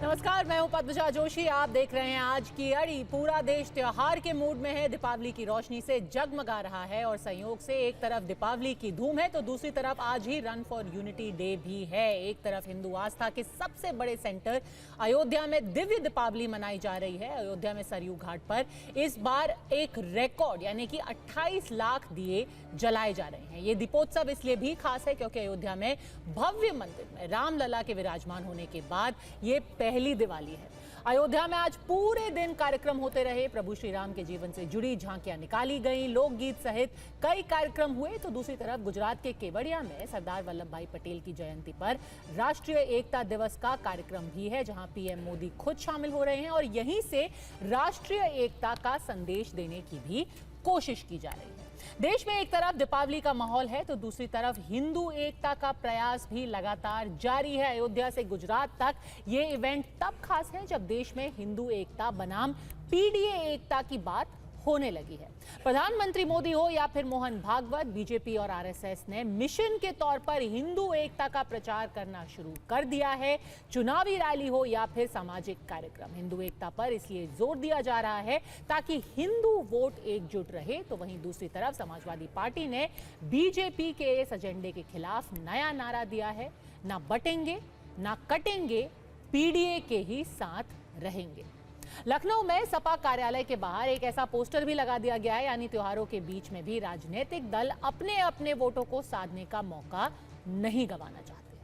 नमस्कार, मैं हूं पद्मजा जोशी। आप देख रहे हैं आज की अड़ी। पूरा देश त्योहार के मूड में है। दीपावली की रोशनी से जगमगा रहा है और संयोग से एक तरफ दीपावली की धूम है तो दूसरी तरफ आज ही रन फॉर यूनिटी डे भी है। एक तरफ हिंदू आस्था के सबसे बड़े सेंटर अयोध्या में दिव्य दीपावली मनाई जा रही है। अयोध्या में सरयू घाट पर इस बार एक रिकॉर्ड यानी कि 28 लाख दिए जलाए जा रहे हैं। ये दीपोत्सव इसलिए भी खास है क्योंकि अयोध्या में भव्य मंदिर में रामलला के विराजमान होने के बाद ये पहली दिवाली है। अयोध्या में आज पूरे दिन कार्यक्रम होते रहे। प्रभु श्री राम के जीवन से जुड़ी झांकियां निकाली गईं, लोकगीत सहित कई कार्यक्रम हुए तो दूसरी तरफ गुजरात के केवड़िया में सरदार वल्लभ भाई पटेल की जयंती पर राष्ट्रीय एकता दिवस का कार्यक्रम भी है, जहां पीएम मोदी खुद शामिल हो रहे हैं और यहीं से राष्ट्रीय एकता का संदेश देने की भी कोशिश की जा रही है। देश में एक तरफ दीपावली का माहौल है तो दूसरी तरफ हिंदू एकता का प्रयास भी लगातार जारी है। अयोध्या से गुजरात तक ये इवेंट तब खास है जब देश में हिंदू एकता बनाम पीडीए एकता की बात होने लगी है। प्रधानमंत्री मोदी हो या फिर मोहन भागवत, बीजेपी और आरएसएस ने मिशन के तौर पर हिंदू एकता का प्रचार करना शुरू कर दिया है। चुनावी रैली हो या फिर सामाजिक कार्यक्रम, हिंदू एकता पर इसलिए जोर दिया जा रहा है ताकि हिंदू वोट एकजुट रहे। तो वहीं दूसरी तरफ समाजवादी पार्टी ने बीजेपी के इस एजेंडे के खिलाफ नया नारा दिया है, ना बटेंगे ना कटेंगे, पीडीए के ही साथ रहेंगे। लखनऊ में सपा कार्यालय के बाहर एक ऐसा पोस्टर भी लगा दिया गया है, यानी त्योहारों के बीच में भी राजनीतिक दल अपने अपने वोटों को साधने का मौका नहीं गंवाना चाहते।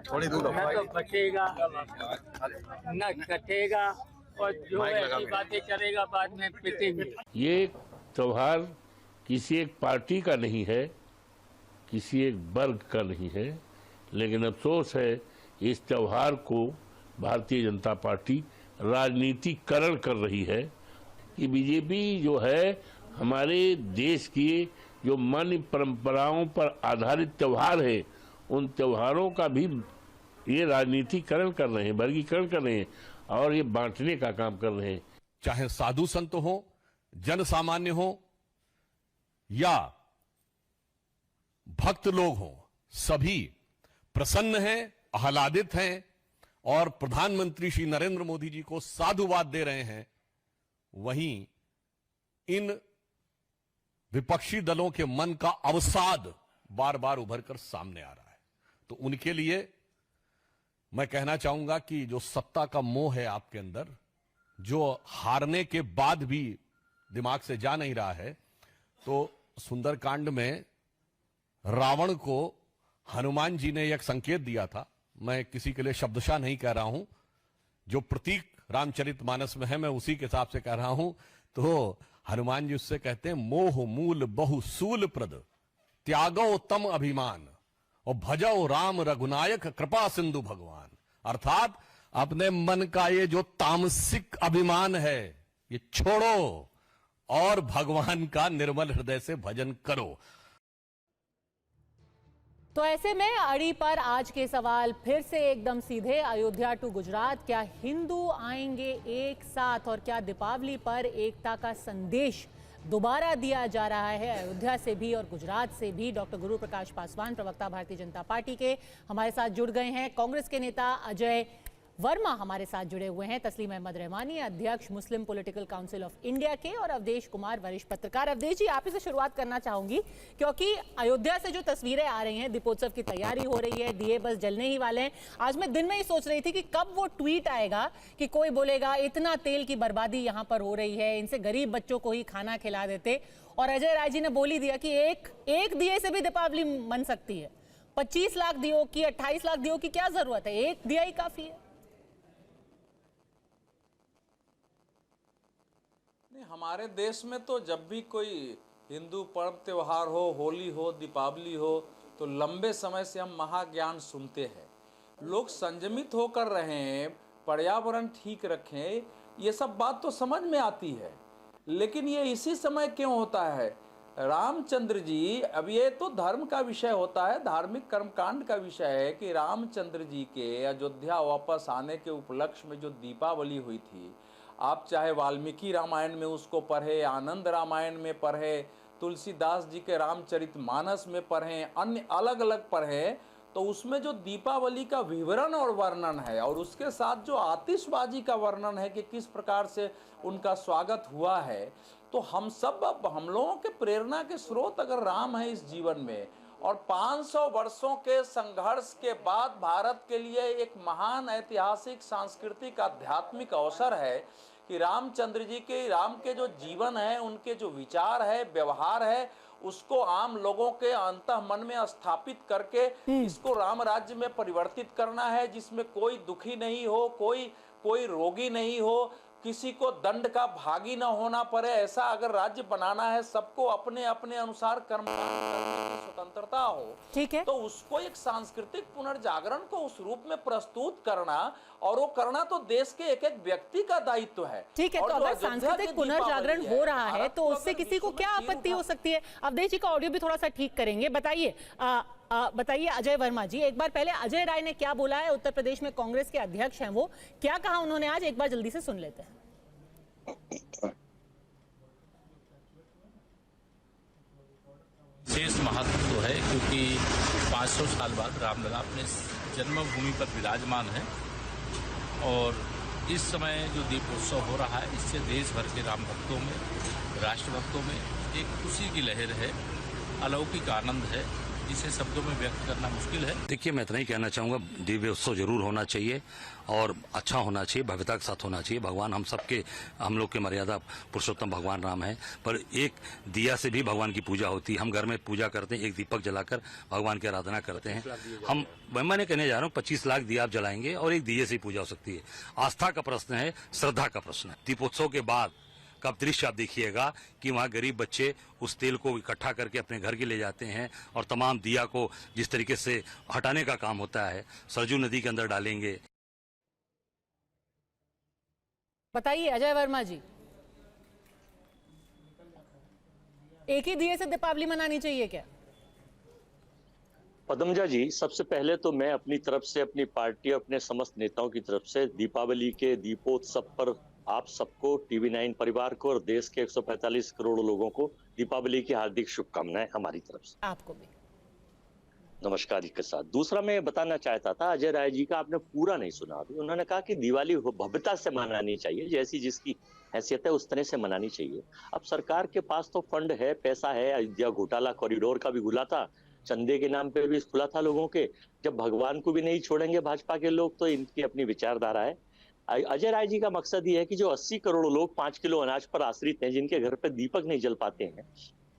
थोड़ी दूर न तो बचेगा न कटेगा और जो ऐसी बातें करेगा बाद में पिटेंगे। ये त्योहार किसी एक पार्टी का नहीं है, किसी एक वर्ग का नहीं है, लेकिन अफसोस है इस त्योहार को भारतीय जनता पार्टी राजनीतिकरण कर रही है कि बीजेपी जो है हमारे देश की जो मान्य परंपराओं पर आधारित त्योहार है उन त्योहारों का भी ये राजनीतिकरण कर रहे हैं, वर्गीकरण कर रहे हैं और ये बांटने का काम कर रहे हैं। चाहे साधु संत हो, जन सामान्य हो या भक्त लोग हो, सभी प्रसन्न हैं, आह्लादित हैं और प्रधानमंत्री श्री नरेंद्र मोदी जी को साधुवाद दे रहे हैं। वहीं इन विपक्षी दलों के मन का अवसाद बार बार उभर कर सामने आ रहा है। तो उनके लिए मैं कहना चाहूंगा कि जो सत्ता का मोह है आपके अंदर, जो हारने के बाद भी दिमाग से जा नहीं रहा है, तो सुंदरकांड में रावण को हनुमान जी ने एक संकेत दिया था। मैं किसी के लिए शब्दशः नहीं कह रहा हूं, जो प्रतीक रामचरितमानस में है मैं उसी के हिसाब से कह रहा हूं। तो हनुमान जी उससे कहते हैं, मोह मूल बहु सूल प्रद, त्यागो तम अभिमान और भजो राम रघुनायक कृपा सिंधु भगवान। अर्थात अपने मन का ये जो तामसिक अभिमान है ये छोड़ो और भगवान का निर्मल हृदय से भजन करो। तो ऐसे में अड़ी पर आज के सवाल फिर से एकदम सीधे। अयोध्या टू गुजरात, क्या हिंदू आएंगे एक साथ और क्या दीपावली पर एकता का संदेश दोबारा दिया जा रहा है? अयोध्या से भी और गुजरात से भी डॉक्टर गुरु प्रकाश पासवान, प्रवक्ता भारतीय जनता पार्टी के, हमारे साथ जुड़ गए हैं। कांग्रेस के नेता अजय वर्मा हमारे साथ जुड़े हुए हैं। तस्लीम अहमद रहमानी, अध्यक्ष मुस्लिम पॉलिटिकल काउंसिल ऑफ इंडिया के, और अवधेश कुमार, वरिष्ठ पत्रकार। अवधेश जी, आप से शुरुआत करना चाहूंगी क्योंकि अयोध्या से जो तस्वीरें आ रही हैं, दीपोत्सव की तैयारी हो रही है, दिए बस जलने ही वाले हैं। आज मैं दिन में ही सोच रही थी कि कब वो ट्वीट आएगा कि कोई बोलेगा इतना तेल की बर्बादी यहाँ पर हो रही है, इनसे गरीब बच्चों को ही खाना खिला देते। और अजय राय जी ने बोल ही दिया कि एक दिए से भी दीपावली मन सकती है। 25 लाख दियो की 28 लाख दियो की क्या जरूरत है, एक दिया ही काफी है। हमारे देश में तो जब भी कोई हिंदू पर्व त्योहार हो, होली हो, दीपावली हो, तो लंबे समय से हम महाज्ञान सुनते हैं। लोग संयमित होकर रहें, पर्यावरण ठीक रखें, ये सब बात तो समझ में आती है, लेकिन ये इसी समय क्यों होता है? रामचंद्र जी, अब ये तो धर्म का विषय होता है, धार्मिक कर्मकांड का विषय है कि रामचंद्र जी के अयोध्या वापस आने के उपलक्ष्य में जो दीपावली हुई थी, आप चाहे वाल्मीकि रामायण में उसको पढ़े, आनंद रामायण में पढ़े, तुलसीदास जी के रामचरितमानस में पढ़ें, अन्य अलग अलग पढ़ें, तो उसमें जो दीपावली का विवरण और वर्णन है और उसके साथ जो आतिशबाजी का वर्णन है कि किस प्रकार से उनका स्वागत हुआ है, तो हम लोगों के प्रेरणा के स्रोत अगर राम है इस जीवन में, और 500 वर्षों के संघर्ष के बाद भारत के लिए एक महान ऐतिहासिक सांस्कृतिक आध्यात्मिक अवसर है कि रामचंद्र जी के राम के जो जीवन है, उनके जो विचार है, व्यवहार है, उसको आम लोगों के अंतः मन में स्थापित करके इसको राम राज्य में परिवर्तित करना है, जिसमें कोई दुखी नहीं हो, कोई रोगी नहीं हो, किसी को दंड का भागी न होना पड़े, ऐसा अगर राज्य बनाना है, सबको अपने अपने अनुसार कर्म करने की स्वतंत्रता हो, ठीक है, तो उसको एक सांस्कृतिक पुनर्जागरण को उस रूप में प्रस्तुत करना, और वो करना तो देश के एक एक व्यक्ति का दायित्व है। ठीक है, तो अगर सांस्कृतिक पुनर्जागरण हो रहा है तो उससे किसी को क्या आपत्ति हो सकती है? अवधेश जी का ऑडियो भी थोड़ा सा ठीक करेंगे। बताइए बताइए अजय वर्मा जी, एक बार पहले अजय राय ने क्या बोला है, उत्तर प्रदेश में कांग्रेस के अध्यक्ष हैं, वो क्या कहा उन्होंने आज, एक बार जल्दी से सुन लेते हैं। विशेष महत्व है क्योंकि 500 साल बाद रामलला अपने जन्मभूमि पर विराजमान है, और इस समय जो दीपोत्सव हो रहा है, इससे देश भर के राम भक्तों में, राष्ट्र भक्तों में एक खुशी की लहर है, अलौकिक आनंद है, जिसे शब्दों में व्यक्त करना मुश्किल है। देखिए, मैं इतना ही कहना चाहूंगा, दिव्य उत्सव जरूर होना चाहिए और अच्छा होना चाहिए, भव्यता के साथ होना चाहिए। भगवान हम लोग के मर्यादा पुरुषोत्तम भगवान राम है, पर एक दिया से भी भगवान की पूजा होती है। हम घर में पूजा करते हैं, एक दीपक जलाकर भगवान की आराधना करते हैं। मैंने कहने जा रहा हूँ 25 लाख दिया आप जलाएंगे और एक दिए से ही पूजा हो सकती है। आस्था का प्रश्न है, श्रद्धा का प्रश्न है। दीपोत्सव के बाद कब दृश्य आप देखिएगा कि वहाँ गरीब बच्चे उस तेल को इकट्ठा करके अपने घर के ले जाते हैं और तमाम दिया को जिस तरीके से हटाने का काम होता है सरजू नदी के अंदर डालेंगे। बताइए अजय वर्मा जी, एक ही दिए से दीपावली मनानी चाहिए क्या? पदमजा जी, सबसे पहले तो मैं अपनी तरफ से, अपनी पार्टी, अपने समस्त नेताओं की तरफ से दीपावली के दीपोत्सव पर आप सबको, TV9 परिवार को और देश के 145 करोड़ लोगों को दीपावली की हार्दिक शुभकामनाएं हमारी तरफ से। आपको भी नमस्कार के साथ। दूसरा मैं बताना चाहता था, अजय राय जी का आपने पूरा नहीं सुना अभी। उन्होंने कहा कि दिवाली भव्यता से मनानी चाहिए, जैसी जिसकी हैसियत है उस तरह से मनानी चाहिए। अब सरकार के पास तो फंड है, पैसा है, अयोध्या घोटाला कॉरिडोर का भी खुला था, चंदे के नाम पे भी खुला था लोगों के। जब भगवान को भी नहीं छोड़ेंगे भाजपा के लोग, तो इनकी अपनी विचारधारा है। अजय राय जी का मकसद ये है कि जो 80 करोड़ लोग 5 किलो अनाज पर आश्रित हैं, जिनके घर पे दीपक नहीं जल पाते हैं,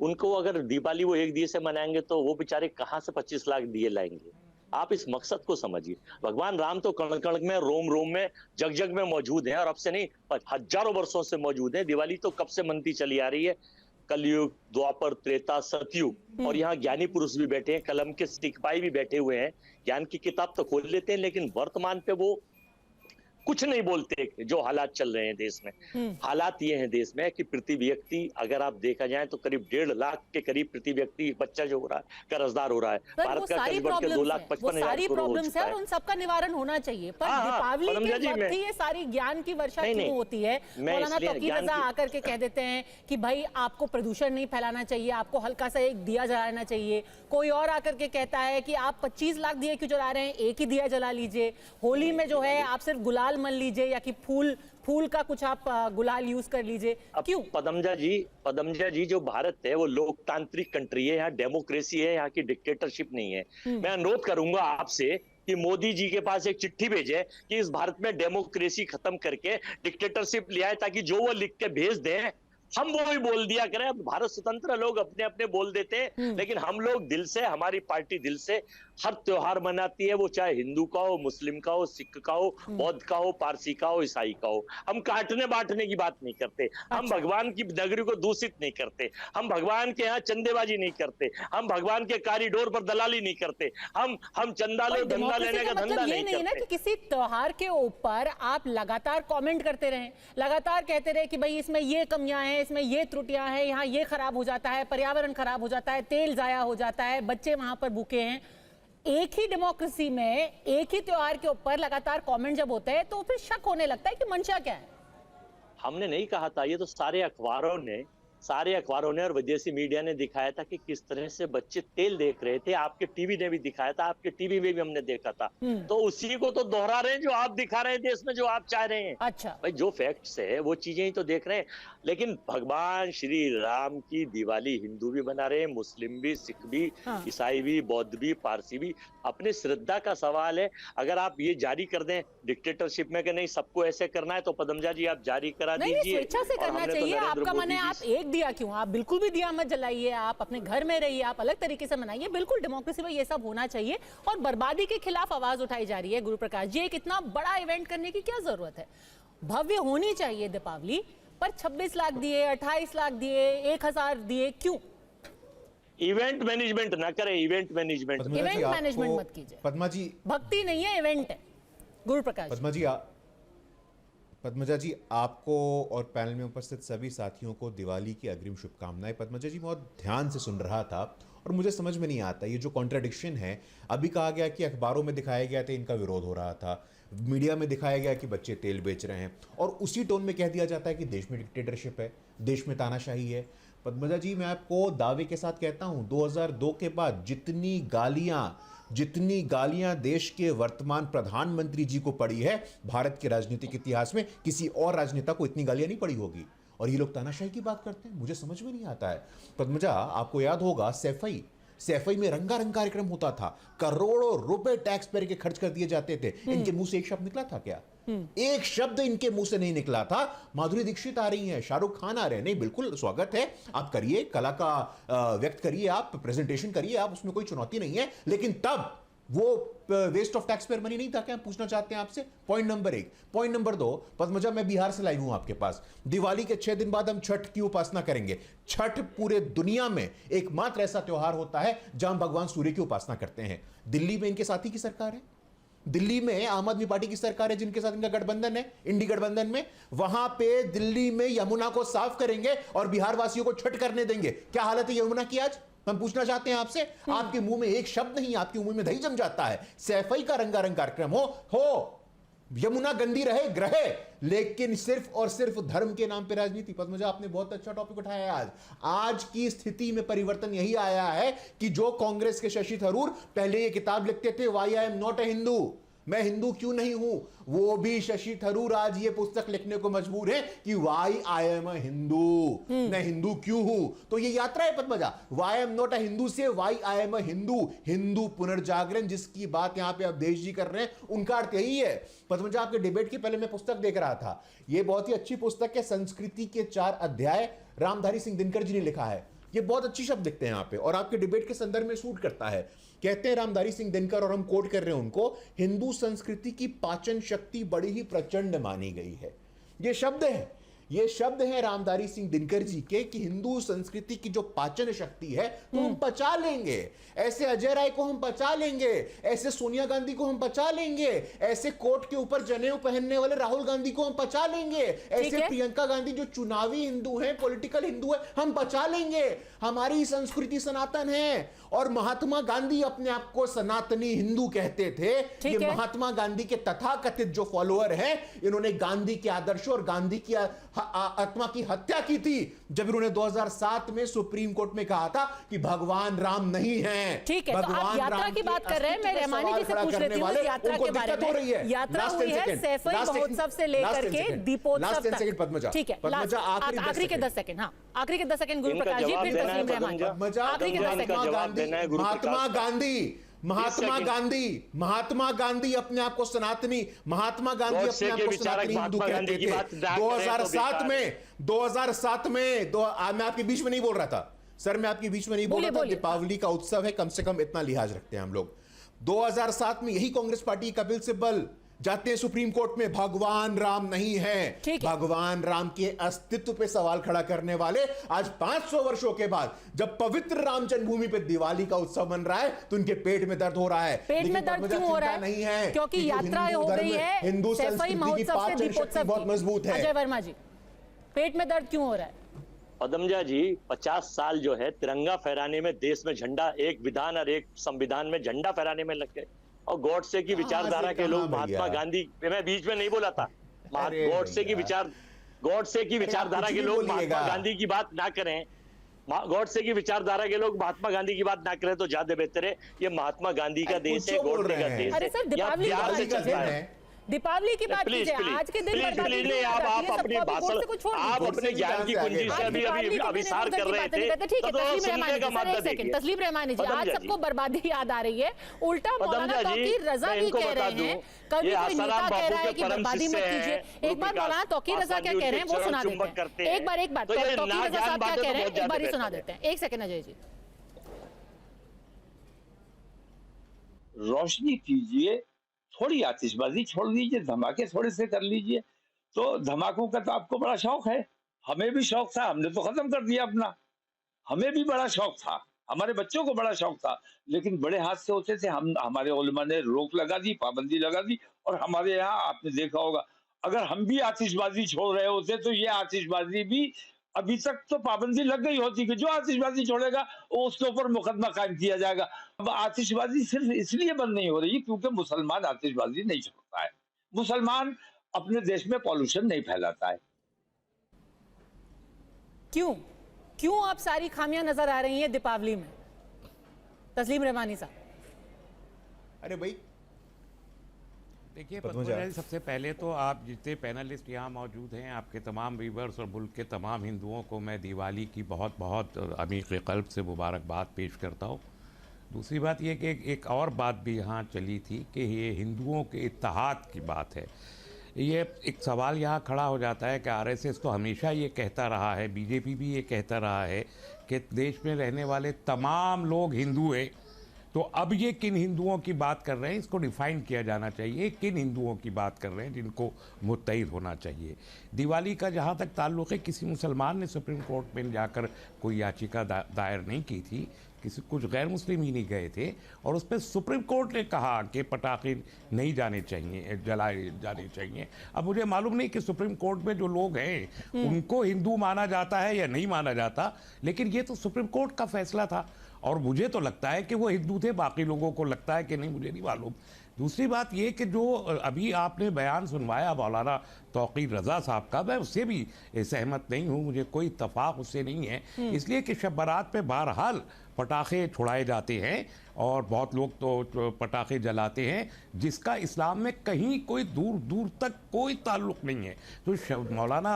उनको अगर दिवाली वो एक दिए से मनाएंगे तो वो बेचारे कहां से 25 लाख दिए लाएंगे? आप इस मकसद को समझिए। भगवान राम तो कण कण में, रोम रोम में, जग जग में मौजूद हैं, और अब से नहीं हजारों वर्षों से मौजूद हैं। दिवाली तो कब से मनती चली आ रही है, कलयुग, द्वापर, त्रेता, सतयुग। और यहाँ ज्ञानी पुरुष भी बैठे हैं, कलम के सिपाही भी बैठे हुए हैं, ज्ञान की किताब तो खोल लेते हैं, लेकिन वर्तमान पे वो कुछ नहीं बोलते। जो हालात चल रहे हैं देश में, हालात ये हैं देश में कि प्रति व्यक्ति अगर आप देखा जाए तो करीब 1.5 लाख के करीब प्रति व्यक्ति बच्चा जो हो रहा है कर्जदार हो रहा है। भारत का कर्ज बढ़ के 2,55,000 करोड़ हो चुका है। और उन सबका निवारण होना चाहिए, पर दीपावली के वक्त ही ये सारी ज्ञान की वर्षा क्यों होती है? मौलाना तौकीर रजा आकर के कह देते हैं कि भाई आपको प्रदूषण नहीं फैलाना चाहिए, आपको हल्का सा एक दिया जलाना चाहिए। कोई और आकर के कहता है कि आप 25 लाख दिए क्यों जला रहे हैं, एक ही दिया जला लीजिए। होली में जो है आप सिर्फ गुलाल मन लीजिए, या कि फूल का कुछ आप गुलाल यूज कर लीजिए। क्यों? पदमजा जी, जो भारत है वो लोकतांत्रिक कंट्री है, यहाँ डेमोक्रेसी है, यहाँ की डिक्टेटरशिप नहीं है। मैं अनुरोध करूंगा आपसे कि मोदी जी के पास एक चिट्ठी भेजे कि इस भारत में डेमोक्रेसी खत्म करके डिक्टेटरशिप ले आए, ताकि जो वो लिख के भेज दें हम वो ही बोल दिया करें। भारत स्वतंत्र, लोग अपने अपने बोल देते हैं, लेकिन हम लोग दिल से, हमारी पार्टी दिल से हर त्योहार मनाती है, वो चाहे हिंदू का हो, मुस्लिम का हो, सिख का हो, बौद्ध का हो, पारसी का हो, ईसाई का हो। हम काटने बांटने की बात नहीं करते, हम भगवान की नगरी को दूषित नहीं करते, हम भगवान के यहाँ चंदेबाजी नहीं करते, हम भगवान के कॉरिडोर पर दलाली नहीं करते, हम चंदा लो, धंधा लेने का धंधा नहीं करते। ना कि किसी त्योहार के ऊपर आप लगातार कमेंट करते रहे, लगातार कहते रहे कि भाई इसमें ये कमियां हैं, इसमें ये त्रुटियां हैं, यहाँ ये खराब हो जाता है, पर्यावरण खराब हो जाता है, तेल जाया हो जाता है, बच्चे वहां पर भूखे हैं। एक ही डेमोक्रेसी में एक ही त्योहार के ऊपर लगातार कमेंट जब होते हैं तो फिर शक होने लगता है कि मंशा क्या है। हमने नहीं कहा था, ये तो सारे अखबारों ने सारे अखबारों ने और विदेशी मीडिया ने दिखाया था कि किस तरह से बच्चे तेल देख रहे थे। आपके टीवी ने भी दिखाया था, आपके टीवी में भी हमने देखा था। तो उसी को तो दोहरा रहे हैं जो आप दिखा रहे हैं देश में, जो आप चाह रहे हैं। अच्छा भाई जो फैक्ट्स है वो चीजें ही तो देख रहे हैं। लेकिन भगवान श्री राम की दिवाली हिंदू भी मना रहे हैं, मुस्लिम भी, सिख भी, ईसाई भी, बौद्ध भी, पारसी भी। अपनी श्रद्धा का सवाल है। अगर आप ये जारी कर दें डिक्टेटरशिप में कि नहीं सबको ऐसे करना है, तो पदमजा जी आप जारी करा दीजिए। स्वेच्छा से करना चाहिए। आपका मन है आप एक दिया क्यों, आप बिल्कुल भी दिया मत जलाइए, आप अपने घर में रहिए, आप अलग तरीके से मनाइए। बिल्कुल डेमोक्रेसी में ये सब होना चाहिए। और बर्बादी के खिलाफ आवाज उठाई जा रही है। गुरु प्रकाश जी, एक इतना बड़ा इवेंट करने की क्या जरूरत है? भव्य होनी चाहिए दीपावली, पर 26 लाख दिए, 28 लाख दिए, 1000 दिए, क्यों? इवेंट मैनेजमेंट ना करें, इवेंट मैनेजमेंट मत कीजिए। पद्मा जी, भक्ति नहीं है, इवेंट है। गुरु प्रकाश पद्मजा जी, आपको और पैनल में उपस्थित सभी साथियों को दिवाली की अग्रिम शुभकामनाएं। पद्मजा जी, बहुत ध्यान से सुन रहा था और मुझे समझ में नहीं आता ये जो कॉन्ट्राडिक्शन है। अभी कहा गया कि अखबारों में दिखाया गया था इनका विरोध हो रहा था, मीडिया में दिखाया गया कि बच्चे तेल बेच रहे हैं, और उसी टोन में कह दिया जाता है कि देश में डिक्टेटरशिप है, देश में तानाशाही है। पद्मजा जी, मैं आपको दावे के साथ कहता हूं 2002 के बाद जितनी गालियां देश के वर्तमान प्रधानमंत्री जी को पड़ी है, भारत के राजनीतिक इतिहास में किसी और राजनेता को इतनी गालियां नहीं पड़ी होगी। और ये लोग तानाशाही की बात करते हैं, मुझे समझ में नहीं आता है। पद्मजा, आपको याद होगा सैफई में रंगारंग कार्यक्रम होता था, करोड़ों रुपए टैक्स पेयर के खर्च कर दिए जाते थे। इनके मुंह से एक शब्द निकला था क्या? एक शब्द इनके मुंह से नहीं निकला था। माधुरी दीक्षित आ रही हैं, शाहरुख खान आ रहे हैं, नहीं बिल्कुल स्वागत है, आप करिए, कला का व्यक्त करिए, आप प्रेजेंटेशन करिए, आप, उसमें कोई चुनौती नहीं है। लेकिन तब वो waste of tax payer money नहीं था क्या? पूछना चाहते हैं आपसे। Point number 1। Point number 2, Padmaja, मैं बिहार से लाइव हूं आपके पास। दिवाली के 6 दिन बाद हम छठ की उपासना करेंगे। छठ पूरे दुनिया में एकमात्र ऐसा त्योहार होता है जहां भगवान सूर्य की उपासना करते हैं। दिल्ली में इनके साथी की सरकार है, दिल्ली में आम आदमी पार्टी की सरकार है, जिनके साथ इनका गठबंधन है, इंडी गठबंधन में। वहां पे दिल्ली में यमुना को साफ करेंगे और बिहार वासियों को छठ करने देंगे। क्या हालत है यमुना की आज? हम पूछना चाहते हैं आपसे। आपके मुंह में एक शब्द नहीं, आपके मुंह में दही जम जाता है। सैफई का रंगारंग कार्यक्रम हो, यमुना गंदी रहे, लेकिन सिर्फ और सिर्फ धर्म के नाम पे राजनीति। पद्मजा, आपने बहुत अच्छा टॉपिक उठाया है। आज की स्थिति में परिवर्तन यही आया है कि जो कांग्रेस के शशि थरूर पहले ये किताब लिखते थे, why I am not a Hindu, मैं हिंदू क्यों नहीं हूं, वो भी शशि थरूर आज ये पुस्तक लिखने को मजबूर है कि why I am a Hindu, मैं हिंदू क्यों हूं। तो ये यात्रा है Padmaja, why am not a Hindu से why I am a Hindu पुनर्जागरण, जिसकी बात यहां पे अवधेश जी कर रहे हैं, उनका अर्थ यही है। पद्मजा, आपके डिबेट के पहले मैं पुस्तक देख रहा था, ये बहुत ही अच्छी पुस्तक है, संस्कृति के 4 अध्याय, रामधारी सिंह दिनकर जी ने लिखा है। ये बहुत अच्छी शब्द लिखते हैं यहाँ पे और आपके डिबेट के संदर्भ में सूट करता है। कहते हैं रामधारी सिंह दिनकर, और हम कोट कर रहे हैं उनको, हिंदू संस्कृति की पाचन शक्ति बड़ी ही प्रचंड मानी गई है। ये शब्द है, ये शब्द है रामधारी सिंह दिनकर जी के कि हिंदू संस्कृति की जो पाचन शक्ति है तो हम पचा लेंगे, ऐसे अजय राय को हम पचा लेंगे, ऐसे सोनिया गांधी को हम पचा लेंगे, ऐसे कोट के ऊपर जनेऊ पहनने वाले राहुल गांधी को हम पचा लेंगे, ऐसे प्रियंका गांधी जो चुनावी हिंदू हैं, पॉलिटिकल हिंदू है, हम पचा लेंगे। हमारी संस्कृति सनातन है। और महात्मा गांधी अपने आप को सनातनी हिंदू कहते थे। ये महात्मा गांधी के तथाकथित जो फॉलोअर हैं, इन्होंने गांधी के आदर्शों और गांधी की आत्मा की हत्या की थी जब इन्होंने 2007 में सुप्रीम कोर्ट में कहा था कि भगवान राम नहीं है। ठीक है, तो आप यात्रा की बात कर रहे हैं, मैं रहमानी जी से पूछ लेती हूँ यात्रा के बारे में। यात्रा हुई है सैफई महोत्सव से लेकर के दीपोत्सव तक। पद्मजा, ठीक है, आखिरी के 10 सेकंड। हाँ, आखिरी के 10 सेकंड गुरु प्रकाश जी, फिर तस्लीम रहमान। आखिरी के 10 सेकंड। महात्मा गांधी अपने आप को सनातनी, महात्मा गांधी अपने आप को सनातनी हिंदू कहते थे। 2007 में मैं आपके बीच में नहीं बोल रहा था सर, मैं आपके बीच में नहीं बोल रहा था। दीपावली का उत्सव है, कम से कम इतना लिहाज रखते हैं हम लोग। 2007 में यही कांग्रेस पार्टी कपिल सिब्बल जाते हैं सुप्रीम कोर्ट में, भगवान राम नहीं है, भगवान राम के अस्तित्व पे सवाल खड़ा करने वाले आज 500 वर्षों के बाद जब पवित्र राम जन्मभूमि पे दिवाली का उत्सव बन रहा है तो उनके पेट में दर्द हो रहा है। पेट में दर्द क्यों हो रहा है? नहीं है, क्योंकि यात्रा हो गई है, हिंदू संस्कृति की पाचन शक्ति बहुत मजबूत है। अजय वर्मा जी, पेट में दर्द क्यों हो रहा है? पद्मजा जी, 50 साल जो है तिरंगा फहराने में, देश में झंडा, एक विधान और एक संविधान में झंडा फहराने में लग गए, और गॉडसे की विचारधारा के लोग, महात्मा गांधी, मैं बीच में नहीं बोला था, गॉडसे की विचार, गॉडसे की विचारधारा कुछ के भी लोग बोलिएगा। महात्मा गांधी की बात ना करें, गॉडसे की विचारधारा के लोग महात्मा गांधी की बात ना करें तो ज्यादा बेहतर है। ये महात्मा गांधी का देश है, कुछ बोल गॉडसे रहे का हैं। देश अरे है। सर, यहाँ दीपावली प्यार से की बात चलता कीजिए। है। दीपावली की बात प्लीज कीजिए, आज के दिन बर्बादी नहीं, नहीं आप होती है, अपनी सबको भाषण, गोड से कुछ छोड़ आप दीजिए। अपने ज्ञान की कुंजी से अभी अभी अभिसार कर रहे थे, ठीक है, तो तस्लीम सुनने रहमानी का जी, सर मामला एक सेकंड, देखिए। तस्लीम रहमानी जी, आज पदमजा सबको जी। बर्बादी याद आ रही है, उल्टा मौलाना पदमजा जी, तौकीर रजा मैं भी इनको कह बता रहे दूं, हैं, कभी ये कोई नेता आसाराम कह बापू रहा है के कि परम बर्बादी मत शिष्य कीजिए। हैं, एक बार मौलाना तौकीर रजा क्या कह रहे हैं वो सुना देते हैं। एक बार तौकीर रजा साहब क्या कह रहे हैं एक बार ही सुना देते हैं। एक सेकंड अजय जी। रोशनी कीजिए, थोड़ी आतिशबाजी छोड़ दीजिए, धमाके थोड़े से कर लीजिए। तो धमाकों का तो आपको बड़ा शौक है, हमें भी शौक था, हमने तो खत्म कर दिया अपना। हमें भी बड़ा शौक था, हमारे बच्चों को बड़ा शौक था, लेकिन बड़े हादसे होते थे। हमारे उलमा ने रोक लगा दी, पाबंदी लगा दी। और हमारे यहाँ आपने देखा होगा, अगर हम भी आतिशबाजी छोड़ रहे होते तो ये आतिशबाजी भी अभी तक तो पाबंदी लग गई होती कि जो आतिशबाजी छोड़ेगा वो उसके ऊपर मुकदमा कायम किया जाएगा। अब आतिशबाजी सिर्फ इसलिए बंद नहीं हो रही क्योंकि मुसलमान आतिशबाजी नहीं छोड़ता है, मुसलमान अपने देश में पॉल्यूशन नहीं फैलाता है। क्यों आप सारी खामियां नजर आ रही हैं दीपावली में? तस्लीम रहमानी साहब। अरे भाई देखिए पद्मजा जी, सबसे पहले तो आप जितने पैनलिस्ट यहाँ मौजूद हैं, आपके तमाम व्यूवर्स और मुल्क के तमाम हिंदुओं को मैं दिवाली की बहुत बहुत अमीक़ क़ल्ब से मुबारकबाद पेश करता हूँ। दूसरी बात यह कि एक और बात भी यहाँ चली थी कि ये हिंदुओं के इत्तेहाद की बात है। ये एक सवाल यहाँ खड़ा हो जाता है कि आरएसएस तो हमेशा ये कहता रहा है, बीजेपी भी ये कहता रहा है कि देश में रहने वाले तमाम लोग हिंदू हैं। तो अब ये किन हिंदुओं की बात कर रहे हैं, इसको डिफाइन किया जाना चाहिए। किन हिंदुओं की बात कर रहे हैं जिनको मुत्तहिद होना चाहिए। दिवाली का जहाँ तक ताल्लुक़ है, किसी मुसलमान ने सुप्रीम कोर्ट में जाकर कोई याचिका दायर नहीं की थी, कुछ गैर मुस्लिम ही नहीं गए थे और उस पर सुप्रीम कोर्ट ने कहा कि पटाखे नहीं जाने चाहिए, जलाए जाने चाहिए। अब मुझे मालूम नहीं कि सुप्रीम कोर्ट में जो लोग हैं उनको हिंदू माना जाता है या नहीं माना जाता, लेकिन ये तो सुप्रीम कोर्ट का फैसला था और मुझे तो लगता है कि वो हिंदू थे, बाकी लोगों को लगता है कि नहीं, मुझे नहीं मालूम। दूसरी बात ये कि जो अभी आपने बयान सुनवाया मौलाना तौकीर रजा साहब का, मैं उससे भी सहमत नहीं हूँ, मुझे कोई इत्तफाक उससे नहीं है। इसलिए कि शब बारात पे बहरहाल पटाखे छुड़ाए जाते हैं और बहुत लोग तो पटाखे जलाते हैं, जिसका इस्लाम में कहीं कोई दूर दूर तक कोई ताल्लुक़ नहीं है। तो मौलाना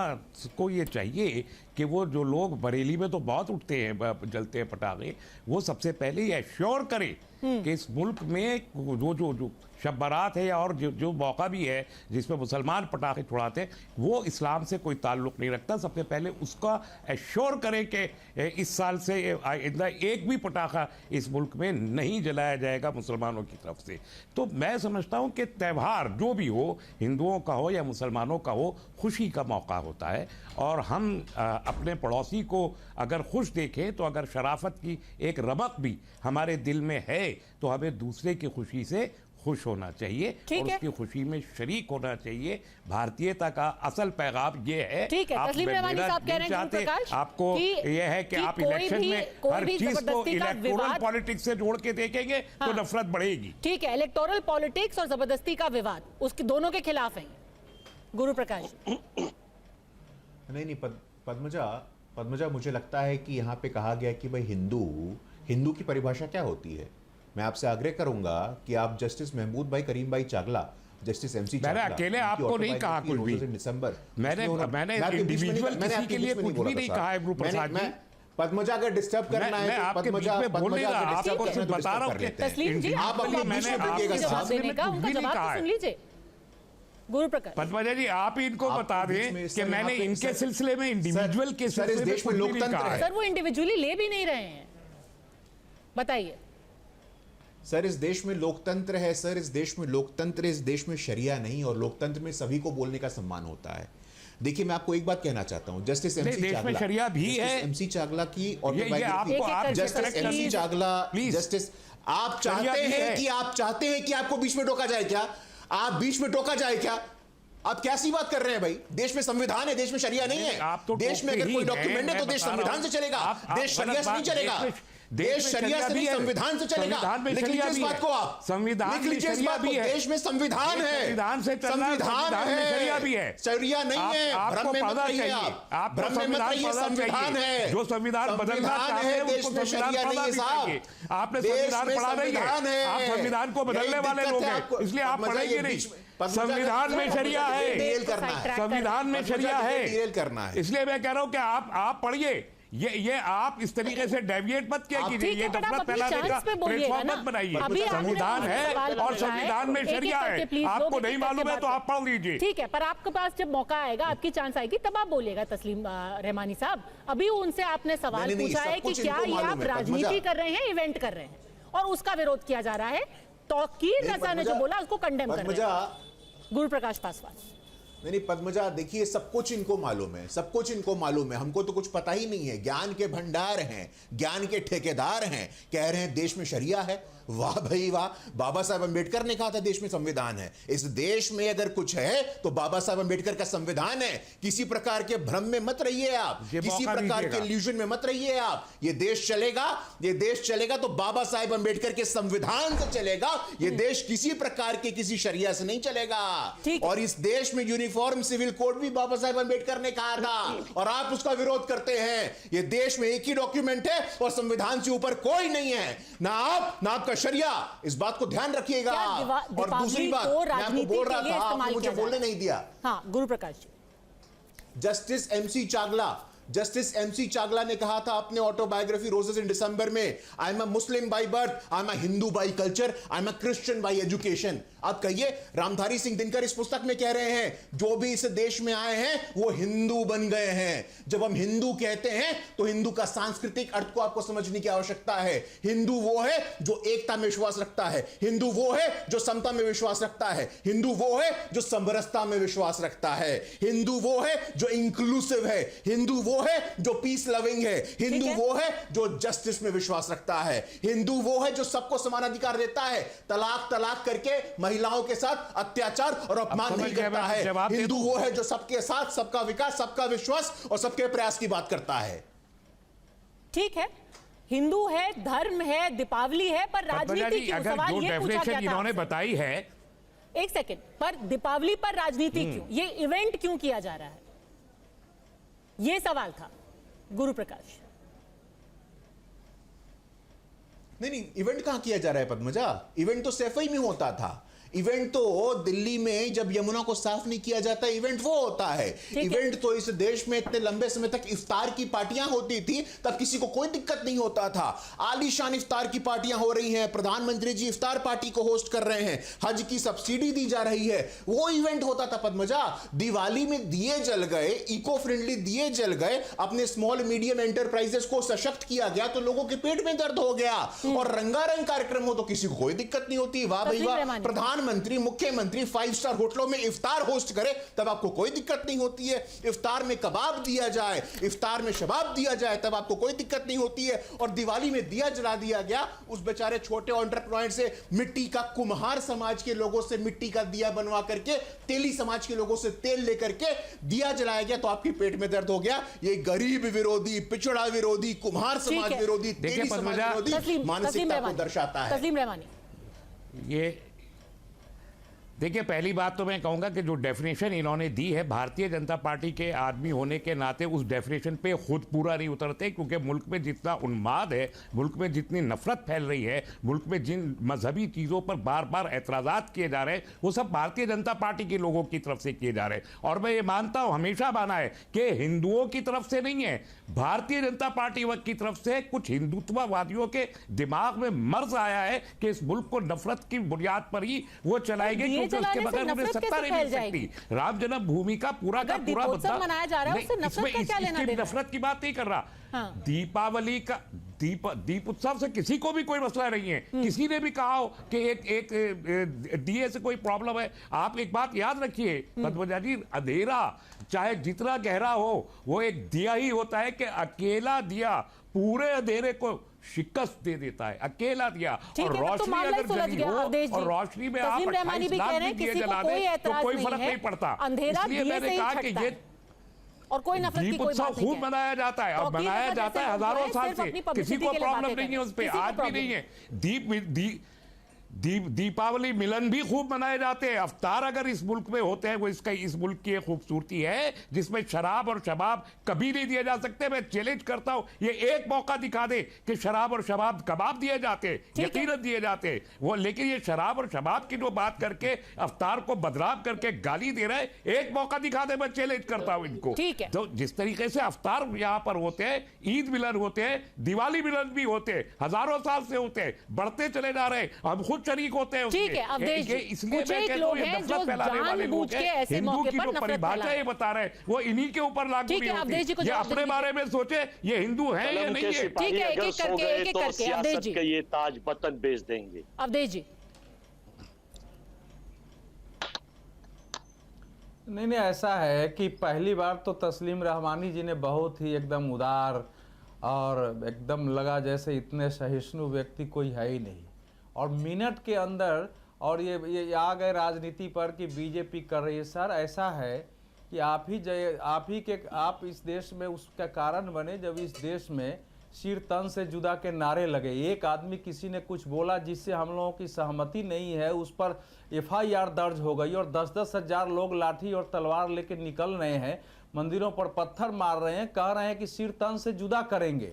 को ये चाहिए कि वो जो लोग बरेली में तो बहुत उठते हैं, जलते हैं पटाखे, वो सबसे पहले ये एश्योर करें कि इस मुल्क में जो शब बारात है और जो मौका भी है जिसमें मुसलमान पटाखे छुड़ाते हैं, वो इस्लाम से कोई ताल्लुक़ नहीं रखता। सबसे पहले उसका एश्योर करें कि इस साल से आइंदा एक भी पटाखा इस मुल्क में नहीं जलाया जाएगा मुसलमानों की तरफ से। तो मैं समझता हूँ कि त्यौहार जो भी हो, हिंदुओं का हो या मुसलमानों का हो, खुशी का मौका होता है और हम अपने पड़ोसी को अगर खुश देखें तो अगर शराफत की एक रमक भी हमारे दिल में है तो हमें दूसरे की खुशी से खुश होना चाहिए और उसकी खुशी में शरीक होना चाहिए। भारतीयता का असल पैगाम ये है। ठीक है, तस्लीम रहमानी साहब कह रहे हैं आपको ये है कि आप इलेक्शन में हर चीज को इलेक्टोरल पॉलिटिक्स से जोड़ के देखेंगे तो नफरत बढ़ेगी। ठीक है, इलेक्टोरल पॉलिटिक्स और जबरदस्ती का विवाद, उसके दोनों के खिलाफ है गुरु प्रकाश। नहीं पद्मजा, मुझे लगता है कि यहाँ पे कहा गया कि भाई हिंदू की परिभाषा क्या होती है। मैं आपसे आग्रह करूंगा कि आप जस्टिस महमूद भाई, करीम भाई चागला, जस्टिस एमसी चागला, मैंने अकेले आपको नहीं कहा कुछ भी, दिसंबर मैंने इंडिविजुअल किसी के लिए कुछ भी नहीं कहा है गुरु प्रसाद जी। पद्मजा अगर डिस्टर्ब करना है तो पद्मजा आपको सिर्फ बता रहा हूं कि तस्लीम जी आप मैंने आपके जवाब देने का उनका जवाब तो सुन लीजिए गुरु प्रकाश। पद्मजा जी आप इनको बता दें कि मैंने इनके सिलसिले में इंडिविजुअल के सिलसिले में कुछ भी नहीं कहा है। सर वो इंडिविजुअली ले भी नहीं रहे हैं, बताइए। सर इस देश में लोकतंत्र है, सर इस देश में लोकतंत्र, इस देश में शरिया नहीं, और लोकतंत्र में सभी को बोलने का सम्मान होता है। देखिए मैं आपको एक बात कहना चाहता हूं, जस्टिस एमसी चागला, शरिया भी है, एमसी चागला की ऑटोबायोग्राफी, जस्टिस एमसी चागला, जस्टिस आप चाहते हैं कि आपको बीच में टोका जाए क्या? आप बीच में टोका जाए क्या? आप कैसी बात कर रहे हैं भाई? देश में संविधान है, देश में शरिया नहीं है। देश में अगर कोई डॉक्यूमेंट है तो देश संविधान से चलेगा, देश शरिया से नहीं चलेगा। देश शरिया से नहीं संविधान से चलेगा। संविधान में लिख लीजिए शरिया इस भी बात है। को आप, संविधान लिख में लीजिए इस शरिया बात को, भी है। देश में संविधान है, संविधान से चलना है, संविधान में शरिया भी है। शरिया नहीं है, आपको भ्रम में मत पढ़ना रहिए चाहिए, आप, आपको भ्रम में मत संविधान रहिए, पढ़ना संविधान चाहिए। है, जो संविधान बदलना चाहते हैं देश उसको में संविधान शरिया पढ़ना नहीं भी है चाहिए। साहब, आपने देश संविधान में पढ़ा नहीं संविधान है, आप है। संविधान को बदलने यही वाले दिक्कत लोग है हैं, आपको। इसलिए आप पद्मजा, पढ़ेंगे ये नहीं। बीच में- संविधान में शरिया है, डील करना है, संविधान में शरिया डील करना है, है। इसलिए मैं कह रहा हूं कि आप पढ़िए। ये आप इस तरीके से डेविएट मत किया कीजिए, ठीक ये है, पर आप नफरत अपनी फैलाने का चांस पे बोलिएगा प्लेटफॉर्म ना। मत बनाइए। अभी आपने संविधान मुझसे है सवाल और पूछा है, संविधान में एक-एक शरिया करके है, please, आपको लोग नहीं एक-एक मालूम है करके तो बात आप पढ़ लीजिए। ठीक है, पर आपके पास जब मौका आएगा, आपकी चांस आएगी, तब आप बोलिएगा तस्लीम रहमानी साहब। अभी उनसे आपने सवाल नहीं, पूछा सब है कि कुछ क्या इनको ये मालूम आप है, राजनीति पद्मजा। कर रहे हैं, इवेंट कर रहे हैं, और उसका विरोध किया जा रहा है। तौकीर रजा ने जो बोला उसको कंडेम कर रहे हैं गुरु प्रकाश पासवान। नहीं पद्मजा, देखिए सब कुछ इनको मालूम है, सब कुछ इनको मालूम है, हमको तो कुछ पता ही नहीं है। ज्ञान के भंडार हैं, ज्ञान के ठेकेदार हैं, कह रहे हैं देश में शरिया है। वाह भाई वाह, बाबा साहब अंबेडकर ने कहा था देश में संविधान है। इस देश में अगर कुछ है तो बाबा साहब अंबेडकर का संविधान है। किसी प्रकार के भ्रम में मत रहिए आप, किसी प्रकार के इल्यूजन में मत रहिए आप। ये देश चलेगा, ये देश चलेगा तो बाबा साहब अंबेडकर के संविधान से चलेगा। ये देश किसी प्रकार के किसी शरिया से नहीं चलेगा। और इस देश में यूनिफॉर्म सिविल कोड भी बाबा साहब अंबेडकर ने कहा था, और आप उसका विरोध करते हैं। ये देश में एक ही डॉक्यूमेंट है और संविधान से ऊपर कोई नहीं है, ना आप ना आपका शरिया। इस बात को ध्यान रखिएगा। और दूसरी बात, मैं आपको बोल रहा था, आपने मुझे बोलने नहीं दिया। हाँ, गुरु प्रकाश जी। जस्टिस एमसी चागला ने कहा था अपने ऑटोबायोग्राफी रोजेस इन दिसंबर में, आई am a Muslim by birth, I am a Hindu by culture, I am a Christian bye education. आप कहिए, रामधारी सिंह दिनकर इस पुस्तक में कह रहे हैं जो भी इस देश में आए हैं वो हिंदू बन गए हैं। जब हम हिंदू कहते हैं तो हिंदू का सांस्कृतिक अर्थ को आपको समझने की आवश्यकता है। हिंदू वो है जो एकता में विश्वास रखता है, हिंदू वो है जो समता में विश्वास रखता है, हिंदू वो है जो समरसता में विश्वास रखता है, हिंदू वो है जो इंक्लूसिव है, हिंदू वो है जो पीस लविंग है, हिंदू वो है जो जस्टिस में विश्वास रखता है, हिंदू वो है जो सबको समान अधिकार देता है, तलाक करके महिलाओं के साथ अत्याचार और अपमान नहीं करता है। हिंदू वो है जो सबके साथ सबका विकास, सबका विश्वास और सबके प्रयास की बात करता है। ठीक है, हिंदू है, धर्म है, दीपावली है, पर राजनीति क्यों? सवाल ये पूछा गया था इन्होंने बताई है। एक सेकंड, पर दीपावली पर राजनीति क्यों? ये इवेंट क्यों किया जा रहा है? ये सवाल था गुरु प्रकाश। नहीं, इवेंट कहां किया जा रहा है पद्मजा? इवेंट तो सैफई में होता था। इवेंट तो दिल्ली में जब यमुना को साफ नहीं किया जाता, इवेंट वो होता है। इवेंट तो इस देश में इतने लंबे समय तक इफ्तार की पार्टियां होती थी, तब किसी को कोई दिक्कत नहीं होता था। आलीशान इफ्तार की पार्टियां हो रही हैं, प्रधानमंत्री जी इफ्तार पार्टी को होस्ट कर रहे हैं, हज की सब्सिडी दी जा रही है, वो इवेंट होता था पद्मजा। दिवाली में दिए जल गए, इको फ्रेंडली दिए जल गए, अपने स्मॉल मीडियम एंटरप्राइजेस को सशक्त किया गया तो लोगों के पेट में दर्द हो गया। और रंगारंग कार्यक्रम हो तो किसी को कोई दिक्कत नहीं होती। वाह भाई वाह, प्रधानमंत्री मुख्यमंत्री 5 स्टार होटलों में इफ्तार होस्ट करे तब आपको कोई दिक्कत नहीं होती है। इफ्तार में कबाब दिया जाए, इफ्तार में शबाब दिया जाए तब आपको कोई दिक्कत नहीं होती है। और दिवाली में दिया जला दिया गया, उस बेचारे छोटे एंटरप्रेन्योर से, मिट्टी का कुम्हार समाज के लोगों से मिट्टी का दिया बनवा करके, तेली समाज के लोगों से तेल लेकर के दिया जलाया गया तो आपके पेट में दर्द हो गया। ये गरीब विरोधी, पिछड़ा विरोधी, कुम्हार समाज विरोधी, तेली समाज विरोधी मानसिकता को दर्शाता है। तस्लीम रहमानी, ये देखिए, पहली बात तो मैं कहूंगा कि जो डेफिनेशन इन्होंने दी है, भारतीय जनता पार्टी के आदमी होने के नाते उस डेफिनेशन पे खुद पूरा नहीं उतरते, क्योंकि मुल्क में जितना उन्माद है, मुल्क में जितनी नफरत फैल रही है, मुल्क में जिन मजहबी चीज़ों पर बार बार एतराज़ात किए जा रहे हैं, वो सब भारतीय जनता पार्टी के लोगों की तरफ से किए जा रहे हैं। और मैं ये मानता हूँ, हमेशा माना है कि हिंदुओं की तरफ से नहीं है, भारतीय जनता पार्टी की तरफ से कुछ हिंदुत्ववादियों के दिमाग में मर्ज आया है कि इस मुल्क को नफरत की बुनियाद पर ही वो चलाएंगे, क्योंकि उसके बगैर उन्हें सत्ता नहीं मिल सकती। राम जन्मभूमि का पूरा का पूरा मुद्दा मनाया जा रहा है, उससे नफरत का क्या लेना देना? नफरत की बात नहीं कर रहा। दीपावली का दीप उत्सव से किसी को भी कोई मसला नहीं है। किसी ने भी कहा हो कि एक दिए से कोई प्रॉब्लम है। आप एक बात याद रखिए पद्मजा जी, अंधेरा चाहे जितना गहरा हो वो एक दिया ही होता है कि अकेला दिया पूरे अंधेरे को शिकस्त दे देता है। अकेला दिया और रोशनी अगर जली हो और रोशनी में आप 28 लाख भी दिए जला दें तो कोई फर्क नहीं पड़ता। इसलिए मैंने कहा कि और कोई नफरत की दीप कोई उत्सव बात नहीं खूब है। मनाया जाता है, और तौकीर मनाया का जाता जैसे है लोग हजारों हैं, साल सिर्फ से, अपनी किसी publicity को के लिए प्रॉब्लम बातें नहीं है करें। उस पे, किसी को आज भी problem नहीं है। दीपावली मिलन भी खूब मनाए जाते हैं। अफ्तार अगर इस मुल्क में होते हैं, वो इसका इस मुल्क की एक खूबसूरती है जिसमें शराब और शबाब कभी नहीं दिए जा सकते। मैं चैलेंज करता हूं, ये एक मौका दिखा दे कि शराब और शबाब कबाब दिए जाते, यकीनन दिए जाते वो, लेकिन ये शराब और शबाब की जो बात करके अफ्तार को बदनाम करके गाली दे रहे हैं, एक मौका दिखा दे, मैं चैलेंज करता हूं इनको। ठीक है। तो जिस तरीके से अफ्तार यहाँ पर होते हैं, ईद मिलन होते हैं, दिवाली मिलन भी होते हैं, हजारों साल से होते हैं, बढ़ते चले जा रहे हैं, हम खुद शरीक होते हैं उसमें। ठीक है, अवधेश जी, इसलिए कुछ मैं एक कहता लोग हूं, ये हैं नफरत जो फैलाने वाले लोग जानबूझ के हैं, ऐसे हिंदू मौके की पर जो नफरत परिभाषा फैला ये बता रहे हैं, वो इन्हीं के ऊपर लागू ठीक नहीं है, अवधेश जी को होती। ये जवाब अपने दीजिए। बारे में सोचे, ये हिंदू है या नहीं है। ठीक है, एक-एक करके, एक-एक करके, अवधेश सियासत जी। के ये ताज पतन बेच देंगे। अवधेश जी। नहीं, ऐसा है कि पहली बार तो तस्लीम रहमानी जी ने बहुत ही एकदम उदार और एकदम लगा जैसे इतने सहिष्णु व्यक्ति कोई है ही नहीं, और मिनट के अंदर, और ये आ गए राजनीति पर कि बीजेपी कर रही है। सर ऐसा है कि आप इस देश में उसका कारण बने जब इस देश में सिर तन से जुदा के नारे लगे। एक आदमी किसी ने कुछ बोला जिससे हम लोगों की सहमति नहीं है, उस पर FIR दर्ज हो गई, और 10-10 हजार लोग लाठी और तलवार लेकर निकल रहे हैं, मंदिरों पर पत्थर मार रहे हैं, कह रहे हैं कि सिर तन से जुदा करेंगे।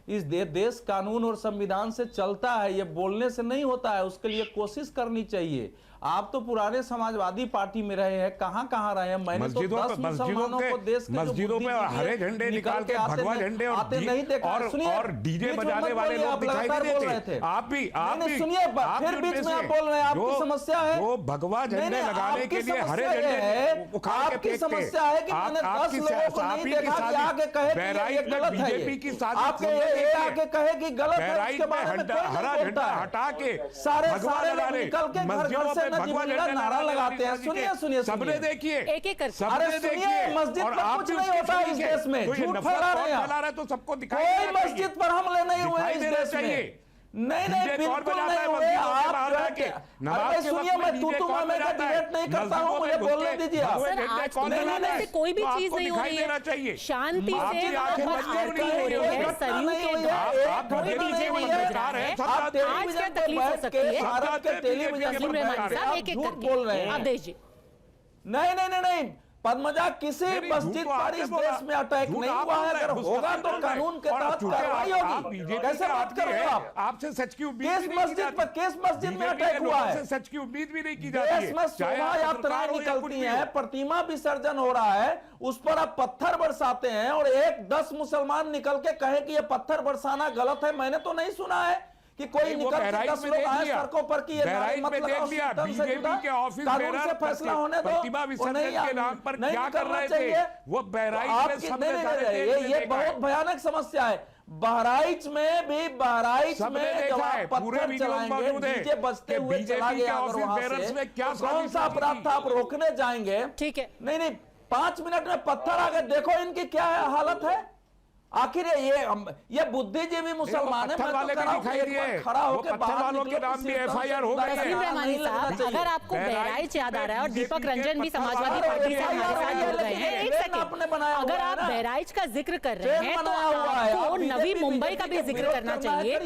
इस देश कानून और संविधान से चलता है, ये बोलने से नहीं होता है, उसके लिए कोशिश करनी चाहिए। आप तो पुराने समाजवादी पार्टी में रहे हैं, कहां रहे हैं? मैंने तो 10 मुसलमानों को देश के मस्जिदों पे हरे झंडे निकाल के भगवा झंडे नहीं देखा। और डीजे बजाने वाले लोग दिखाई नहीं देते। आप भी सुनिए, फिर बीच में आप बोल रहे हैं, आपकी समस्या है वो भगवा झंडे लगाने के लिए हरे झंडे उखाड़ के आपकी समस्या है कि मैंने 10 लोगों को नहीं देखा कि आगे कहे कि ये गलत है, बीजेपी की साजिश आपके ये आगे कहे कि गलत है, उसके बारे में हरा झंडा हटा के सारे लोग निकल के घर से भगवा झंडा नारा लगाते हैं। सुनिए सबने देखिए, एक-एक करके। अरे सुनिए, मस्जिद पर कुछ नहीं होता है इस देश में, झूठ फैला रहे हैं। तो सबको दिखाई कोई मस्जिद पर हमले नहीं हुए इस देश में। नहीं, बिल्कुल नहीं हुए। आप सुनिए, मैं तू मैं डिबेट नहीं करता हूँ, मुझे बोलने दीजिए आप। नहीं, कोई भी चीज नहीं हो रही है, शांति से वहाँ पर आरती हो रही है, सरयू के घाट, कोई डीजे नहीं बज रहा है। आज क्या तकलीफ हो सकती है? भारत के टेलीविजन तस्लीम रहमानी साहब, एक-एक करके बोल रहे हैं। अवधेश जी। नहीं, पद्मजा, किसी मस्जिद पर इस देश में अटैक नहीं हुआ है। अगर होगा तो कानून के तहत कार्रवाई होगी। कैसे बात कर रहे हो आप? आपसे सच की उम्मीद किस मस्जिद में अटैक हुआ है? सच की उम्मीद भी नहीं की जाती है। देश में शोभा यात्राएं निकलती हैं, प्रतिमा विसर्जन हो रहा है, उस पर आप पत्थर बरसाते हैं, और 10 मुसलमान निकल के कहे कि ये पत्थर बरसाना गलत है। मैंने तो नहीं सुना है कि कोई निकल के 10 लोग आए सड़कों पर कि ये कानून से फैसला होने दो। प्रतिमा विसर्जन के नाम पर क्या कर रहे थे वो? बहराइच में ये बहुत भयानक समस्या है। बहराइच में जब आप पत्थर चलाएंगे, डीजे बजते हुए चला गया अगर वहां से, कौन सा अपराध था आप रोकने जाएंगे? ठीक है। नहीं, 5 मिनट में पत्थर आ गए। देखो इनकी क्या हालत है। आखिर ये बुद्धिजीवी मुसलमान है। खड़ा होकर पत्थर वालों के नाम भी FIR हो गए। तस्लीम रहमानी साहब, अगर आपको बहराइच याद आ रहा है, और दीपक रंजन भी समाजवादी पार्टी से हमारे साथ जुड़ गए हैं, एक सेकंड, अगर आप बहराइच का जिक्र कर रहे हैं तो आपको नवी मुंबई का भी जिक्र करना चाहिए।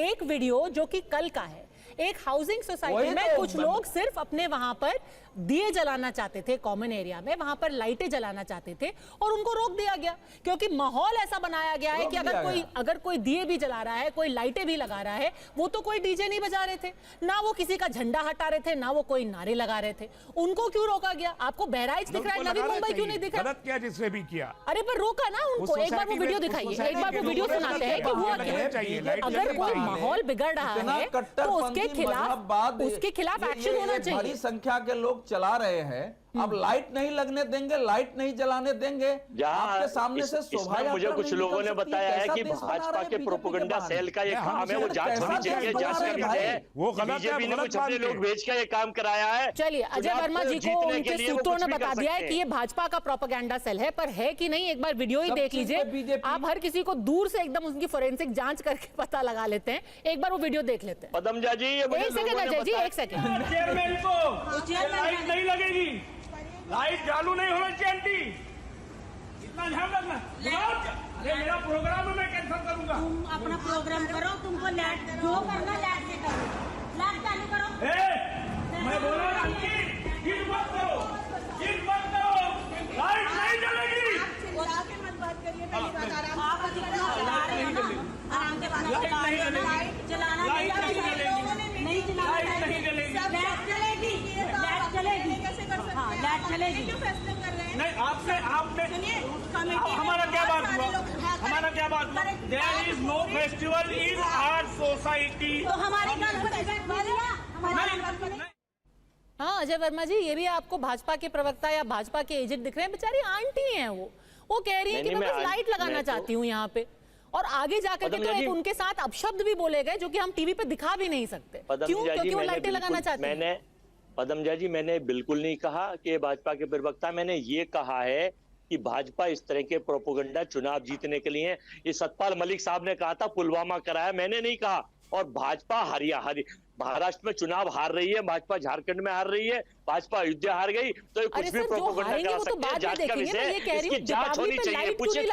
एक वीडियो जो कि कल का है, एक हाउसिंग सोसाइटी में कुछ लोग सिर्फ अपने वहां पर दिए जलाना चाहते थे, कॉमन एरिया में, वहां पर लाइटें जलाना चाहते थे, और उनको रोक दिया गया क्योंकि माहौल ऐसा बनाया गया है कि अगर कोई दिए भी जला रहा है, कोई लाइटें भी लगा रहा है, वो तो कोई डीजे नहीं बजा रहे थे, ना वो किसी का झंडा हटा रहे थे, ना वो कोई नारे लगा रहे थे। उनको क्यों रोका गया? आपको बहराइच दिख रहा है, नवी मुंबई क्यों नहीं दिख रहा? गलत किया जिसने भी किया। अरे पर रोका ना उनको। एक बार वो वीडियो दिखाइए, एक बार वो वीडियो सुनाते हैं कि हुआ क्या। अगर कोई माहौल बिगड़ रहा है तो उसके खिलाफ एक्शन होना चाहिए। बड़ी संख्या के लोग चला रहे हैं, अब लाइट नहीं लगने देंगे, लाइट नहीं जलाने देंगे। आपके सामने से शोभा यात्रा मुझे कुछ लोगों ने बताया है कि भाजपा के प्रोपेगेंडा सेल का ये काम है, वो जांच होनी चाहिए, जांच करनी चाहिए। वो बीजेपी ने कुछ अपने लोग भेज कर ये काम कराया है। चलिए, अजय वर्मा जी को उनके सूत्रों ने बता दिया है कि ये भाजपा का प्रोपेगेंडा सेल है, पर है कि नहीं एक बार वीडियो ही देख लीजिए। आप हर किसी को दूर से एकदम उनकी फोरेंसिक जांच करके पता लगा लेते हैं। एक बार वो वीडियो देख लेते हैं। पदमजा जी, एक सेकंड अजय जी, एक सेकंड। चेयरमैन को लाइट नहीं लगेगी, लाइट चालू नहीं होना चाहिए। इतना ध्यान रखना। मेरा प्रोग्राम मैं कैंसिल करूंगा। तुम अपना प्रोग्राम करो, तुमको लाइट जो करना लाइट से करो, लाइट चालू करो। मैं बोल रहा हूँ कि मत करो, लाइट नहीं जलेगी। बात करिए, पहली बात आराम से लाइट जलाना नहीं चलेगी। नहीं, आपने हमारा क्या बात हुआ? There is no festival in our society. तो हमारी हाँ अजय वर्मा जी, ये भी आपको भाजपा के प्रवक्ता या भाजपा के एजेंट दिख रहे हैं। बेचारी आंटी हैं वो कह रही है कि मैं बस लाइट लगाना चाहती हूँ यहाँ पे, और आगे जाकर के तो एक उनके साथ अपशब्द भी बोले गए जो कि हम टीवी पे दिखा भी नहीं सकते। क्यों? क्योंकि वो लाइटें लगाना चाहती हैं। पद्मजा जी, मैंने बिल्कुल नहीं कहा कि भाजपा के प्रवक्ता, मैंने ये कहा है कि भाजपा इस तरह के प्रोपोगंडा चुनाव जीतने के लिए, ये सतपाल मलिक साहब ने कहा था पुलवामा कराया, मैंने नहीं कहा। और भाजपा महाराष्ट्र में चुनाव हार रही है, भाजपा झारखंड में हार रही है, भाजपा अयोध्या हार गई, तो ये कुछ भी प्रोपोगंडा करा सकते हैं। जांच का विषय, इसकी जांच होनी चाहिए। पूछिए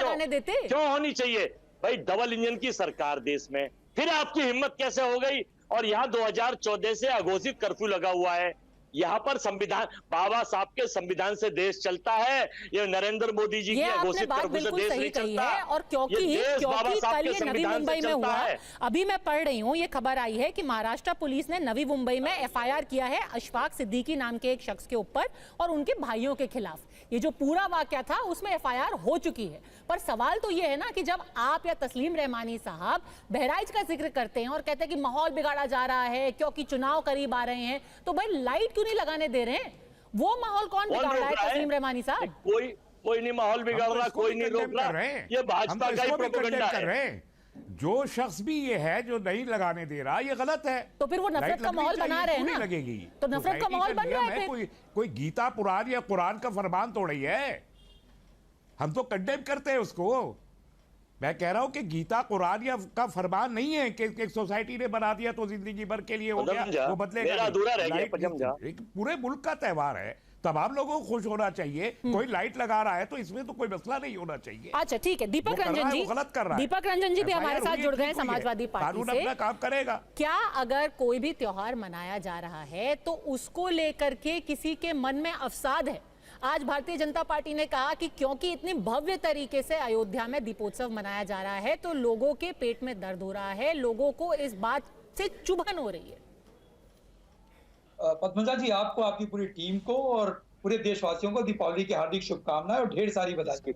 क्यों होनी चाहिए भाई? डबल इंजन की सरकार देश में, फिर आपकी हिम्मत कैसे हो गई? और यहाँ 2014 से अघोषित कर्फ्यू लगा हुआ है। यहाँ पर संविधान, बाबा साहब के संविधान से देश चलता है, ये नरेंद्र मोदी जी की घोषित कर्फ्यू से देश नहीं चलता। और क्योंकि कल ये नवी मुंबई में हुआ, अभी मैं पढ़ रही हूँ, ये खबर आई है कि महाराष्ट्र पुलिस ने नवी मुंबई में एफआईआर किया है अशफाक सिद्दीकी नाम के एक शख्स के ऊपर और उनके भाइयों के खिलाफ। ये जो पूरा वाकया था उसमें एफआईआर हो चुकी है। पर सवाल तो ये है ना कि जब आप या तस्लीम रहमानी साहब बहराइच का जिक्र करते हैं और कहते हैं कि माहौल बिगाड़ा जा रहा है क्योंकि चुनाव करीब आ रहे हैं, तो भाई लाइट क्यों नहीं लगाने दे रहे हैं? वो माहौल कौन बिगाड़ रहा है तस्लीम रहमानी साहब? कोई नहीं माहौल बिगाड़ रहा, कोई नहीं रोक रहा, ये भाजपा का ही प्रोपेगेंडा है। जो शख्स भी ये है जो नहीं लगाने दे रहा, ये गलत है। तो फिर वो नफरत का माहौल बना रहे हैं ना, लगेगी तो नफरत का माहौल बन रहा है। कोई गीता पुराण या कुरान का फरमान तोड़ रही है, हम तो कंडेम करते हैं उसको। मैं कह रहा हूं कि गीता कुरान या का फरमान नहीं है कि एक सोसाइटी ने बना दिया तो जिंदगी भर के लिए हो गया, वो बदलेगा। पूरे मुल्क का त्यौहार है, तमाम लोगों को खुश होना चाहिए। कोई लाइट लगा रहा है तो इसमें तो कोई मसला नहीं होना चाहिए। अच्छा ठीक है, दीपक रंजन जी, गलत कर रहा है। दीपक रंजन जी भी हमारे साथ जुड़ गए हैं समाजवादी पार्टी से। कानून अपना काम करेगा। क्या अगर कोई भी त्योहार मनाया जा रहा है तो उसको लेकर के किसी के मन में अवसाद है? आज भारतीय जनता पार्टी ने कहा कि क्योंकि इतने भव्य तरीके से अयोध्या में दीपोत्सव मनाया जा रहा है तो लोगों के पेट में दर्द हो रहा है, लोगों को इस बात से चुभन हो रही है। पद्मजा जी, आपको, आपकी पूरी टीम को और पूरे देशवासियों को दीपावली की हार्दिक शुभकामनाएं और ढेर सारी बधाई।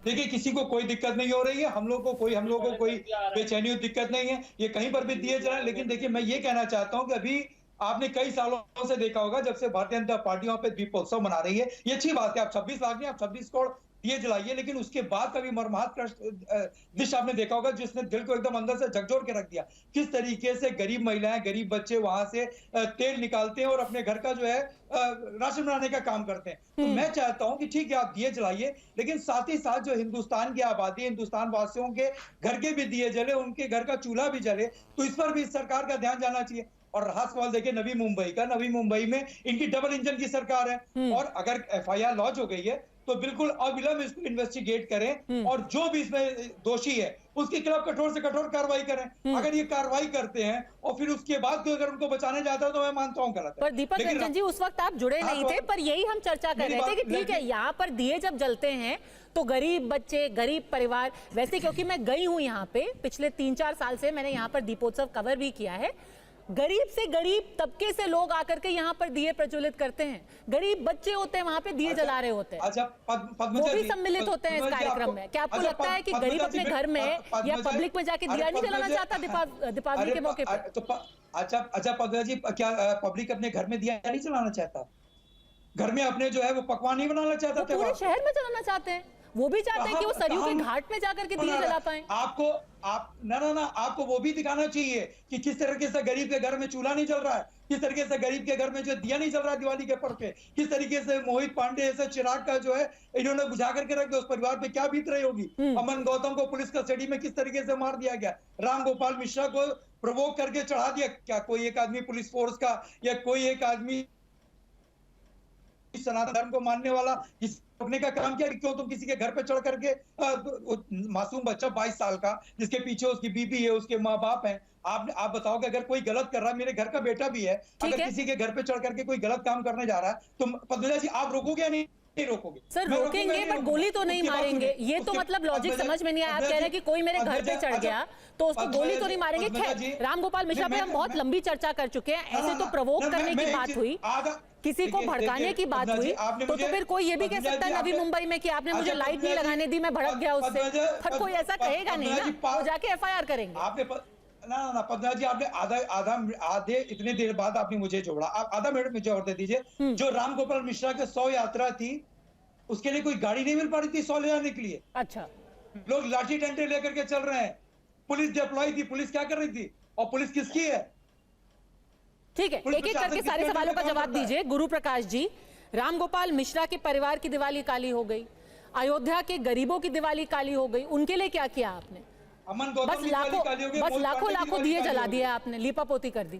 देखिए, किसी को कोई दिक्कत नहीं हो रही है, हम लोग को कोई बेचैनी दिक्कत नहीं है, ये कहीं पर भी दिए जाए। लेकिन देखिए, मैं ये कहना चाहता हूँ कि अभी आपने कई सालों से देखा होगा, जब से भारतीय जनता पार्टी वहां पे दीपोत्सव मना रही है, ये अच्छी बात है। आप 26 लाख नहीं, आप 26 करोड़ दिए जलाइए, लेकिन उसके बाद कभी मर्माहत दृश्य आपने देखा होगा जिसने दिल को एकदम अंदर से झकझोर के रख दिया। किस तरीके से गरीब महिलाएं, गरीब बच्चे वहां से तेल निकालते हैं और अपने घर का जो है राशन बनाने का काम करते हैं। तो मैं चाहता हूं कि ठीक है, आप दिए जलाइए, लेकिन साथ ही साथ जो हिंदुस्तान की आबादी, हिंदुस्तान वासियों के घर के भी दिए जले, उनके घर का चूल्हा भी जले, तो इस पर भी सरकार का ध्यान जाना चाहिए। और रहा सवाल देखिए नवी मुंबई का, नवी मुंबई में इनकी डबल इंजन की सरकार है, और अगर एफआईआर लॉन्च हो गई है तो बिल्कुल अविलंब इसको इन्वेस्टिगेट करें और जो भी इसमें दोषी है उसके खिलाफ कठोर से कठोर कार्रवाई करें। अगर ये कार्रवाई करते हैं और फिर उसके बाद कोई अगर उनको बचाने जाता है तो मैं मानता हूँ गलत है। पर दीपक रंजन जी, उस वक्त आप जुड़े नहीं थे, पर यही हम चर्चा कर रहे थे कि ठीक है, यहाँ पर दिए जब जलते हैं तो गरीब बच्चे, गरीब परिवार, वैसे क्योंकि मैं गई हूँ यहाँ पे, पिछले 3-4 साल से मैंने यहाँ पर दीपोत्सव कवर भी किया है, गरीब से गरीब तबके से लोग आकर के यहाँ पर दिए प्रज्वलित करते हैं, गरीब बच्चे होते हैं वहाँ पे दिए जला रहे होते हैं, वो भी सम्मिलित होते हैं इस कार्यक्रम में। क्या आपको लगता है कि गरीब अपने घर में या पब्लिक में जाके दिया नहीं जलाना चाहता दीपावली के मौके पर? अच्छा पद्मा जी, क्या पब्लिक अपने घर में दिया नहीं जलाना चाहता? घर में अपने जो है वो पकवान नहीं बनाना चाहता? पूरे शहर में जलाना चाहते हैं, वो भी चाहते हैं कि वो सरयू के घाट में जाकर के दिए जला पाएं। आपको वो भी दिखाना चाहिए कि किस तरीके से गरीब के घर में चूल्हा नहीं जल रहा है, किस तरीके से गरीब के घर में जो दिया नहीं जल रहा है दिवाली के पर्व पे, किस तरीके से मोहित पांडे ऐसे चिराग का जो है इन्होंने बुझा करके रख दिया, उस परिवार पे क्या बीत रही होगी। अमन गौतम को पुलिस कस्टडी में किस तरीके से मार दिया गया, राम गोपाल मिश्रा को प्रवोक करके चढ़ा दिया। क्या कोई एक आदमी पुलिस फोर्स का या कोई एक आदमी सनातन धर्म को मानने वाला किसी रोकने का काम किया? क्यों तुम किसी के घर पे चढ़ करके मासूम बच्चा 22 साल का जिसके पीछे उसकी बीबी है, उसके माँ बाप है, आप बताओगे अगर कोई गलत कर रहा है, मेरे घर का बेटा भी है, अगर किसी के घर पे चढ़ करके कोई गलत काम करने जा रहा है तो पद्मजा जी आप रोकोगे या नहीं रोकोगे? सर रोकेंगे पर गोली तो नहीं मारेंगे। ये तो मतलब लॉजिक समझ में नहीं आया। आप कह रहे हैं कि कोई मेरे घर पे चढ़ गया तो उसको गोली तो नहीं मारेंगे। खैर रामगोपाल मिश्रा पे हम बहुत लंबी चर्चा कर चुके हैं। ऐसे तो प्रवोक करने की बात हुई, किसी को भड़काने की बात हुई, तो फिर कोई ये भी कह सकता है नवी मुंबई में कि आपने मुझे लाइट नहीं लगाने दी, मैं भड़क गया उससे। पर कोई ऐसा कहेगा नहीं ना, वो जाके FIR करेंगे। ना पद्मजा जी आपने आधे इतने देर बाद आपने मुझे जोड़ा, आप आधा मिनट मुझे और दे दीजिए। जो रामगोपाल मिश्रा के 100 यात्रा थी उसके लिए कोई गाड़ी नहीं मिल पा रही थी 100 ले जाने के लिए। अच्छा, लोग लाठी डंडे लेकर के चल रहे हैं। पुलिस डिप्लॉय थी, पुलिस क्या कर रही थी और पुलिस किसकी है? ठीक है, एक एक करके सारे सवालों का जवाब दीजिए। गुरु प्रकाश जी, रामगोपाल मिश्रा के परिवार की दिवाली काली हो गई, अयोध्या के गरीबों की दिवाली काली हो गई, उनके लिए क्या किया आपने? बस लाखों दिए जला दिए आपने, लीपापोती कर दी।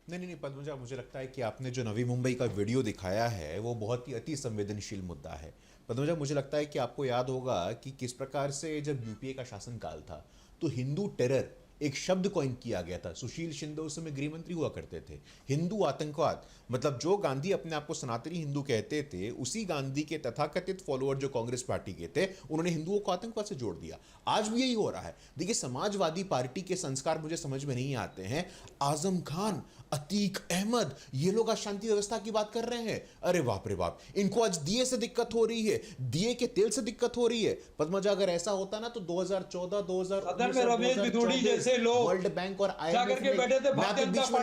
नहीं पद्मजा, मुझे लगता है कि आपने जो नवी मुंबई का वीडियो दिखाया है वो बहुत ही अति संवेदनशील मुद्दा है। पद्मजा, मुझे लगता है कि आपको याद होगा कि किस प्रकार से जब यूपीए का शासनकाल था तो हिंदू टेरर एक शब्द कॉइन किया गया था। सुशील शिंदे उस समय गृह मंत्री हुआ करते थे। हिंदू आतंकवाद, मतलब जो गांधी अपने आप को सनातनी हिंदू कहते थे, उसी गांधी के तथाकथित फॉलोअर जो कांग्रेस पार्टी के थे, उन्होंने हिंदुओं को आतंकवाद से जोड़ दिया। आज भी यही हो रहा है। देखिए, समाजवादी पार्टी के संस्कार मुझे समझ में नहीं आते हैं। आजम खान, अतीक अहमद, ये लोग आज शांति व्यवस्था की बात कर रहे हैं। अरे बाप रे बाप, इनको आज दिए से दिक्कत हो रही है, दिए के तेल से दिक्कत हो रही है। पद्मजा, अगर ऐसा होता ना तो 2014, 2019 जैसे लोग वर्ल्ड बैंक और IMF में, मैं आपके बीच में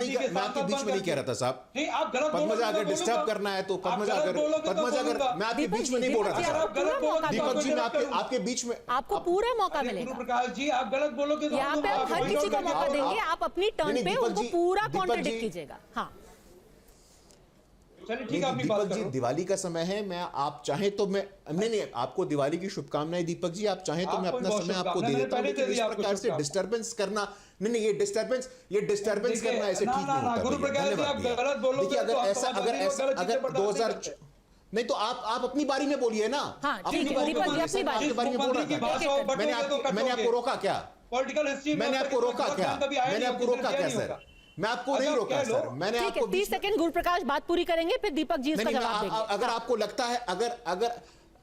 नहीं कह रहा था साहब। पद्मजा, अगर डिस्टर्ब करना है तो पद्मजा, अगर मैं आपके बीच में नहीं बोल रहा था। दीपक जी, मैं आपके बीच में, आपको पूरा मौका मिलेगा। प्रकाश जी, आप गलत बोलोगे तो यहाँ पे आप हर किसी को मौका देंगे, आप अपनी टर्न पे उनको पूरा कॉन्ट्रडिक्ट कीजिएगा। हाँ चलिए ठीक है, अपनी बात दीपक जी, दिवाली का समय है, मैं आप चाहें तो मैं नहीं आपको दिवाली की शुभकामनाएं दीपक जी। आप चाहें तो मैं अपना समय आपको दे देता हूं, लेकिन इस प्रकार से डिस्टर्बेंस करना नहीं, ये डिस्टर्बेंस करना ऐसे ठीक नहीं होता। गुरु प्रकाश जी, आप गलत बोलोगे। देखिए, अगर 2000 नहीं तो आप अपनी बारी में बोलिए ना। अपनी बारी में बोल रहा था। मैंने आपको रोका क्या? पॉलिटिकल हिस्ट्री मैंने आपको रोका क्या? सर, मैं आपको नहीं रोका सर। मैंने आपको 30 सेकंड गुरु प्रकाश बात पूरी करेंगे, फिर दीपक जी इसका जवाब देंगे। अगर आपको लगता है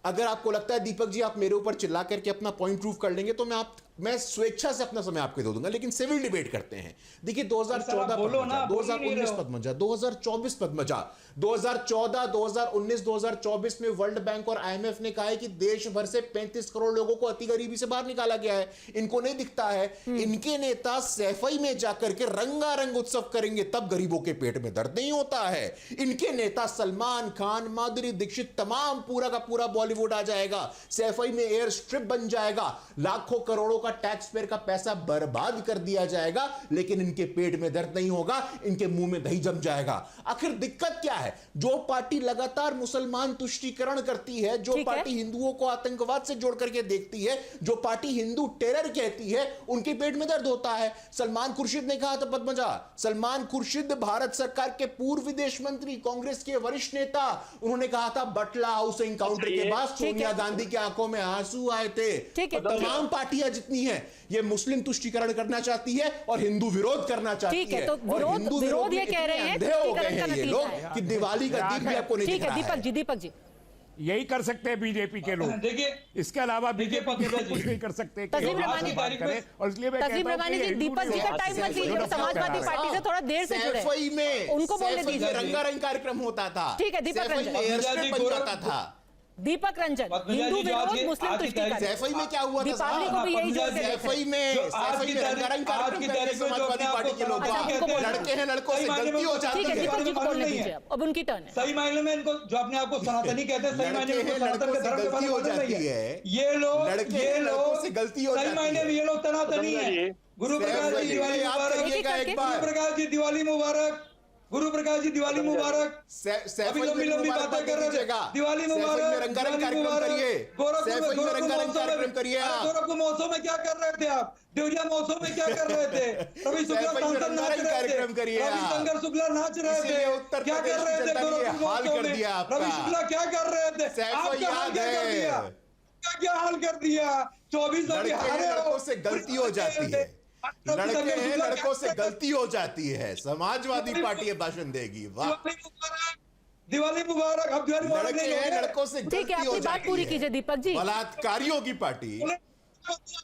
अगर आपको लगता है दीपक जी आप मेरे ऊपर चिल्ला करके अपना पॉइंट प्रूव कर लेंगे तो मैं स्वेच्छा से अपना समय आपको दे दूंगा, लेकिन सिविल डिबेट करते हैं। देखिए, 2014 पद्मजा, 2019 पद्मजा, 2024 पद्मजा, 2014, 2019, 2024 में वर्ल्ड बैंक और IMF ने कहा है कि देश भर से 35 करोड़ लोगों को अति गरीबी से बाहर निकाला गया है। इनको नहीं दिखता है। इनके नेता सैफई में जाकर के रंगारंग उत्सव करेंगे, तब गरीबों के पेट में दर्द नहीं होता है। इनके नेता सलमान खान, माधुरी दीक्षित, तमाम पूरा का पूरा बॉलीवुड आ जाएगा। सैफई में एयर स्ट्रिप बन जाएगा, लाखों करोड़ों का टैक्स पेयर का पैसा बर्बाद कर दिया जाएगा, लेकिन इनके पेट में दर्द नहीं होगा, इनके मुंह में दही जम जाएगा। आखिर दिक्कत क्या है? जो पार्टी लगातार मुसलमान तुष्टीकरण करती है, जो पार्टी हिंदुओं को आतंकवाद से जोड़ करके देखती है, जो पार्टी हिंदू टेरर कहती है, उनके पेट में दर्द होता है। सलमान खुर्शीद ने कहा था पद्मजा, सलमान खुर्शीद भारत सरकार के पूर्व विदेश मंत्री, कांग्रेस के वरिष्ठ नेता, उन्होंने कहा था बटला हाउस एनकाउंटर के बाद सोनिया गांधी की आंखों में आंसू आए थे। तमाम पार्टियां जितनी है ये मुस्लिम तुष्टीकरण करना चाहती है और हिंदू विरोध करना चाहती है। तो विरोध ये कह रहे हैं ये लोग कि दिवाली का दीप भी आपको नहीं दिख रहा है। दीपक जी यही कर सकते हैं बीजेपी के लोग। देखिए, इसके अलावा बीजेपी के लोग कुछ नहीं कर सकते। तस्लीम रमानी जी, दीपक जी का टाइम मत लीजिए, समाजवादी पार्टी से थोड़ा देर से जुड़े, उनको बोलने दीजिए। रंगारंग कार्यक्रम होता था। ठीक है, दीपक रंजन, दीपक रंजन, हिंदू विरोध मुस्लिम तुष्टीकरण। सैफई में क्या हुआ था? दीपावली को भी यही जोर सैफई में रंगारंग कार्यक्रम करके समाजवादी पार्टी के लोग लड़के हैं, लड़कों से गलती हो जाती है। दीपक जी को बोलने दीजिए, अब उनकी टर्न है। सही मायने में इनको जो अपने आप को सनातनी कहते हैं, सही मायने में सनातन के धर्म गलती हो जाती है। ये लोग से गलती हो जाती है। सही मायने में ये लोग सनातनी है। गुरु प्रकाश जी दिवाली मुबारक। एक बार गुरु प्रकाश जी दिवाली मुबारक। गुरु प्रकाश जी दिवाली मुबारक। अभी लंबी लंबी बातें कर रहे थे, दिवाली मुबारक, रंगारंग कार्यक्रम करिए, गोरखपुर महोत्सव में क्या कर रहे थे आप? देवरिया महोत्सव में क्या कर रहे थे? रवि शुक्ला सांसद नाच रहे थे, रविशंकर शुक्ला नाच रहे थे, क्या कर रहे थे गोरखपुर महोत्सव में? रवि शुक्ला क्या कर रहे थे? आपका हाल क्या कर दिया? क्या हाल कर दिया? 24 लड़कों से गलती हो जाती है, लड़के हैं, लड़कों से गलती हो जाती है। समाजवादी पार्टी भाषण देगी। वाह, दिवाली मुबारक। अब दिवाली मुबारक लड़के हैं, लड़कों से गलती हो जाती बात पूरी कीजिए दीपक जी। बलात्कारियों की पार्टी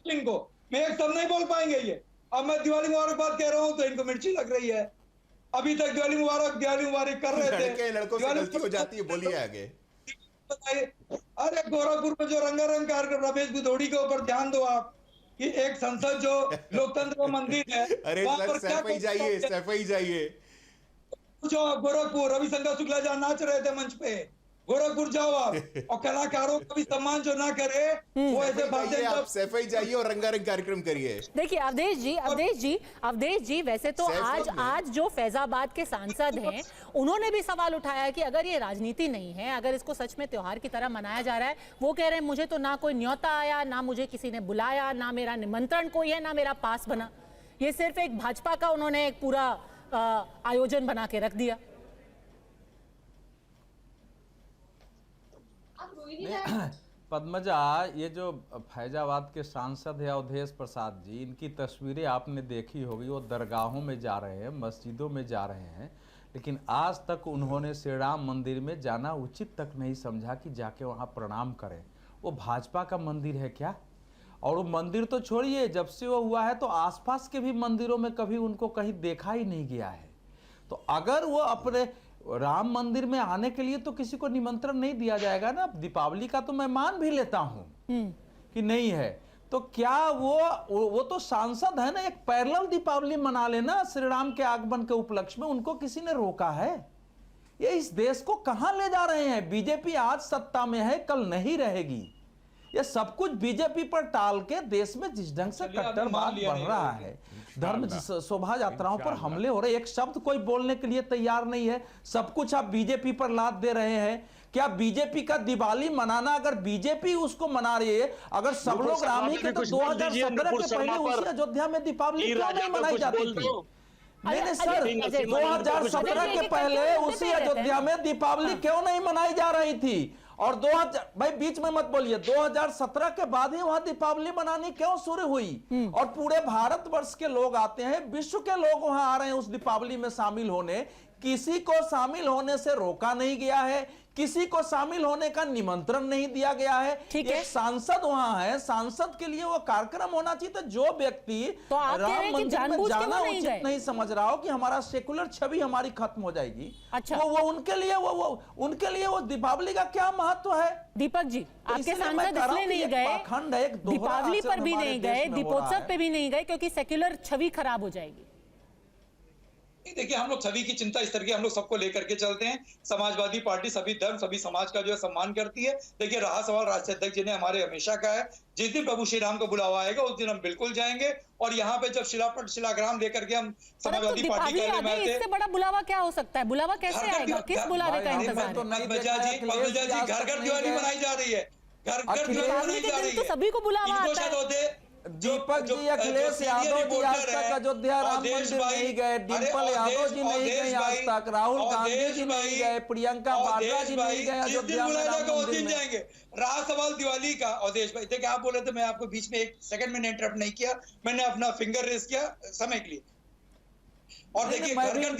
इनको मैं एक सब नहीं बोल पाएंगे ये। अब मैं दिवाली मुबारक बात कह रहा हूँ तो इनको मिर्ची लग रही है। अभी तक दिवाली मुबारक कर रहे थे। लड़के लड़कों से गलती हो जाती है। बोलिए आगे। अरे गोरखपुर में जो रंगारंग कार्यक्रम, रमेश भदौड़ी के ऊपर ध्यान दो आप कि एक संसद जो लोकतंत्र का मंदिर है, अरे सफाई जाइए। जो गोरखपुर रविशंकर शुक्ला जहाँ नाच रहे थे मंच पे, गोरखपुर जाओ आप, और कलाकारों का भी सम्मान जो ना करे वो ऐसे बातें। आप सफाई जाइए और रंगारंग कार्यक्रम करिए। देखिए अवधेश जी वैसे तो आज जो फैजाबाद के सांसद हैं उन्होंने भी सवाल उठाया कि अगर ये राजनीति नहीं है, अगर इसको सच में त्योहार की तरह मनाया जा रहा है, वो कह रहे हैं मुझे तो ना कोई न्योता आया, ना मुझे किसी ने बुलाया, ना मेरा निमंत्रण कोई है, ना मेरा पास बना। ये सिर्फ एक भाजपा का उन्होंने एक पूरा आयोजन बना के रख दिया। पद्मजा, ये जो फैजाबाद के सांसद है अवधेश प्रसाद जी, इनकी तस्वीरें आपने देखी होगी। वो दरगाहों में जा रहे हैं, मस्जिदों में जा रहे हैं, लेकिन आज तक उन्होंने श्री राम मंदिर में जाना उचित तक नहीं समझा कि जाके वहाँ प्रणाम करें। वो भाजपा का मंदिर है क्या? और वो मंदिर तो छोड़िए, जब से वो हुआ है तो आसपास के भी मंदिरों में कभी उनको कहीं देखा ही नहीं गया है। तो अगर वो अपने राम मंदिर में आने के लिए तो किसी को निमंत्रण नहीं दिया जाएगा ना। दीपावली का तो मैं मान भी लेता हूं कि नहीं है, तो क्या वो तो सांसद है ना, एक पैरेलल दीपावली मना लेना श्री राम के आगमन के उपलक्ष्य में। उनको किसी ने रोका है? ये इस देश को कहां ले जा रहे हैं? बीजेपी आज सत्ता में है, कल नहीं रहेगी। ये सब कुछ बीजेपी पर टाल के देश में जिस ढंग से कट्टरवाद बढ़ रहा है, धर्म शोभा यात्राओं पर हमले हो रहे, एक शब्द कोई बोलने के लिए तैयार नहीं है। सब कुछ आप बीजेपी पर लाद दे रहे हैं। क्या बीजेपी का दिवाली मनाना, अगर बीजेपी उसको मना रही है, अगर सब लोग राम ही के, तो 2017 के पहले उसी अयोध्या में दीपावली क्यों नहीं मनाई जाती थी? नहीं सर, 2017 के पहले उसी अयोध्या में दीपावली क्यों नहीं मनाई जा रही थी? और 2000, भाई बीच में मत बोलिए, 2017 के बाद ही वहां दीपावली मनानी क्यों शुरू हुई? और पूरे भारतवर्ष के लोग आते हैं, विश्व के लोग वहां आ रहे हैं उस दीपावली में शामिल होने। किसी को शामिल होने से रोका नहीं गया है, किसी को शामिल होने का निमंत्रण नहीं दिया गया है। एक सांसद वहां है, सांसद के लिए वो कार्यक्रम होना चाहिए। तो जो व्यक्ति तो राम मंदिर में जाना उचित नहीं समझ रहा हो कि हमारा सेकुलर छवि हमारी खत्म हो जाएगी, अच्छा, वो उनके लिए वो दीपावली का क्या महत्व है? दीपक जी, आपके सांसद इसलिए नहीं गए, दीपावली पर भी नहीं गए, दीपोत्सव पे भी नहीं गए, क्योंकि सेक्युलर छवि खराब हो जाएगी। देखिए, हम लोग छवि की चिंता इस तरह की हम लोग सबको लेकर के चलते हैं। समाजवादी पार्टी सभी धर्म सभी समाज का जो है सम्मान करती है। देखिए, रहा सवाल राष्ट्रीय अध्यक्ष जी ने हमारे हमेशा का है, जिस दिन प्रभु श्री राम को बुलावा आएगा उस दिन हम बिल्कुल जाएंगे। और यहाँ पे जब शिलाग्राम लेकर के हम समाजवादी पार्टी के इससे बड़ा बुलावा क्या हो सकता है? बुलावा कैसे आएगा? किस बुलावे का इंतजार है? घर घर दिवाली मनाई जा रही है, घर घर दिवाली मनाई जा रही है, तो सभी को बुलावा आता है। दीपक जी, अखिलेश यादव जी आज तक अयोध्या राम मंदिर नहीं गए, डिम्पल यादव जी नहीं गए आज तक, राहुल गांधी जी नहीं गए, प्रियंका वाड्रा जी नहीं गए अयोध्या में राम मंदिर में। जाएंगे। रहा सवाल दिवाली का, अवधेश भाई देखिए, आप बोले थे, मैं आपको बीच में 1 सेकंड में इंटरप्ट नहीं किया, मैंने अपना फिंगर रेस किया समय के लिए। और देखिए, मैं भी नहीं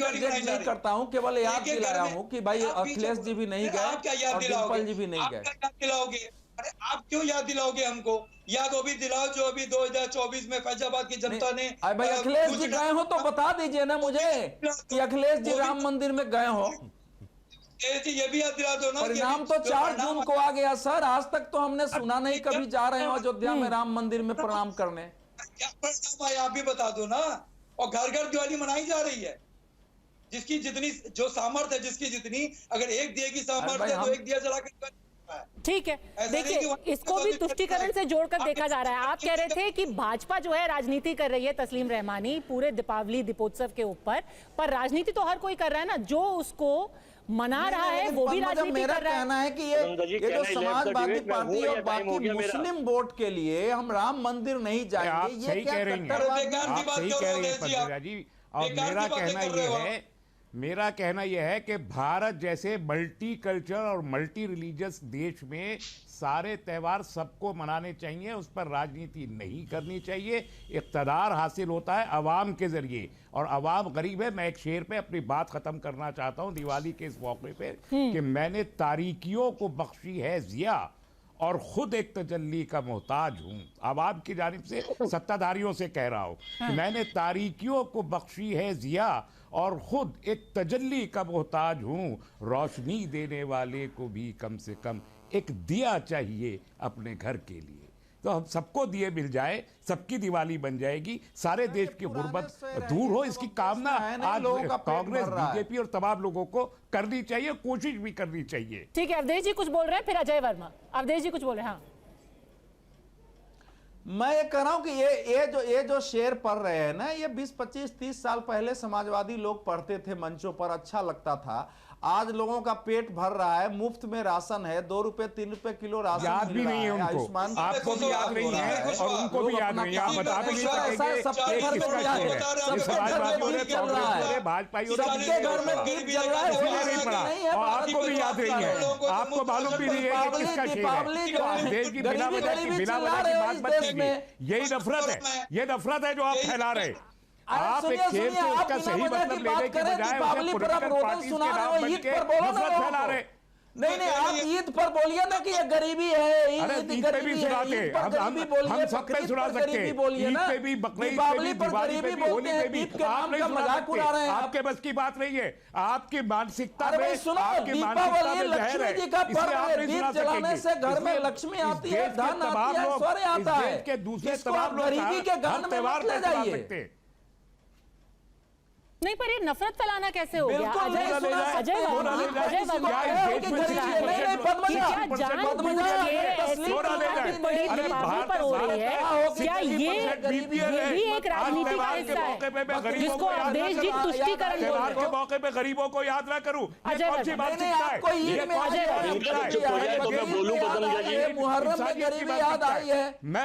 करता हूँ, केवल याद दिलाया हूँ कि भाई अखिलेश जी भी नहीं गए और डिम्पल जी भी नहीं गए। दिलाओगे? अरे आप क्यों याद दिलाओगे हमको? याद वो भी दिलाओ जो अभी 2024 में फैजाबाद की जनता ने। भाई अखिलेश जी गए हो तो बता दीजिए ना मुझे कि अखिलेश जी राम मंदिर में गए हो। ये भी याद दिला दो ना। परिणाम तो 4 जून को आ गया सर, आज तक तो हमने सुना नहीं कभी जा रहे हो अयोध्या में राम मंदिर में प्रणाम करने। क्या परिणाम है आप भी बता दो ना। और घर घर दिवाली मनाई जा रही है, जिसकी जितनी जो सामर्थ्य है, जिसकी जितनी, अगर एक दिए की सामर्थ्य है तो एक दिया जला कर सकता है। ठीक है, देखिए इसको भी तुष्टीकरण से जोड़कर देखा जा रहा है। आप कह रहे थे कि भाजपा जो है राजनीति कर रही है, तस्लीम रहमानी, पूरे दीपावली दीपोत्सव के ऊपर, पर राजनीति तो हर कोई कर रहा है ना, जो उसको मना रहा है वो भी राजनीति मेरा कर रहा है। कहना है कि ये जो समाजवादी पार्टी और बाकी मुस्लिम वोट के लिए हम राम मंदिर नहीं जाएंगे, आप ये सही क्या कह रही हैं, आप सही कह रही हैं पद्मजा जी। और मेरा कहना यह है कि भारत जैसे मल्टी कल्चर और मल्टी रिलीजियस देश में सारे त्यौहार सबको मनाने चाहिए, उस पर राजनीति नहीं करनी चाहिए। इक़्तिदार हासिल होता है अवाम के जरिए, और अवाम गरीब है। मैं एक शेर पे अपनी बात खत्म करना चाहता हूं दिवाली के इस मौके पे कि मैंने तारीकियों को बख्शी है जिया और खुद एक तजल्ली का मोहताज हूं। आवाम की जानिब से सत्ताधारियों से कह रहा हूं कि मैंने तारीकियों को बख्शी है जिया और खुद एक तजल्ली का मोहताज हूं। रोशनी देने वाले को भी कम से कम एक दिया चाहिए अपने घर के लिए। तो हम सबको दिए मिल जाए, सबकी दिवाली बन जाएगी, सारे देश की गुर्बत दूर हो, इसकी कामना आज कांग्रेस, बीजेपी और तमाम लोगों को करनी चाहिए, कोशिश भी करनी चाहिए। ठीक है, अवधेश जी कुछ बोल रहे हैं, फिर अजय वर्मा। अवधेश जी कुछ बोल रहे हैं। हाँ, मैं ये कह रहा हूं कि ये जो शेर पढ़ रहे हैं ना, ये 20, 25, 30 साल पहले समाजवादी लोग पढ़ते थे मंचों पर, अच्छा लगता था। आज लोगों का पेट भर रहा है, मुफ्त में राशन है, 2 रुपए 3 रुपए किलो राशन याद भी नहीं है उनको, आपको भी याद नहीं है और उनको भी याद नहीं है। आप बता भी नहीं सकेंगे सबके घर में भाजपाइयों ने सबके घर में दीप जल रहा है, नहीं पड़ा और आपको भी याद नहीं है, आपको मालूम भी नहीं है कि किसका शेर है। देश की बिना वजह की बात मत कीजिए, यही नफरत है, ये नफरत है जो आप फैला रहे। आप एक खेल से उसका सही मतलब लेने के बजाय उसे पॉलिटिकल पार्टी के नाम बन के नफरत फैला रहे। नहीं, आप ईद पर बोलिए ना कि ये गरीबी है, ईद पे भी सुनाते, हम सब पे सुना सकते हैं, ईद पे भी, बकरीद पे भी, दिवाली पे भी, होली पे भी, आप नहीं सुना सकते, आपके बस की बात नहीं है, आपकी मानसिकता में, आपकी मानसिकता में जहर है, इसलिए आप नहीं सुना सकेंगे। घर में लक्ष्मी आती है, धन आता है, ऐश्वर्य आता है, देश के दूसरे तमाम लोग गरीबी के घर में मत ले जाइए। नहीं, पर ये नफरत फैलाना कैसे हो गया? बिल्कुल अजय वर्मा नहीं, पर हो रही है, क्या ये भी एक राजनीति का हिस्सा है जिसको अवधेश जी तुष्टीकरण के मौके पे गरीबों को याद ना करूं? मुहर्रम में गरीबी याद आई है,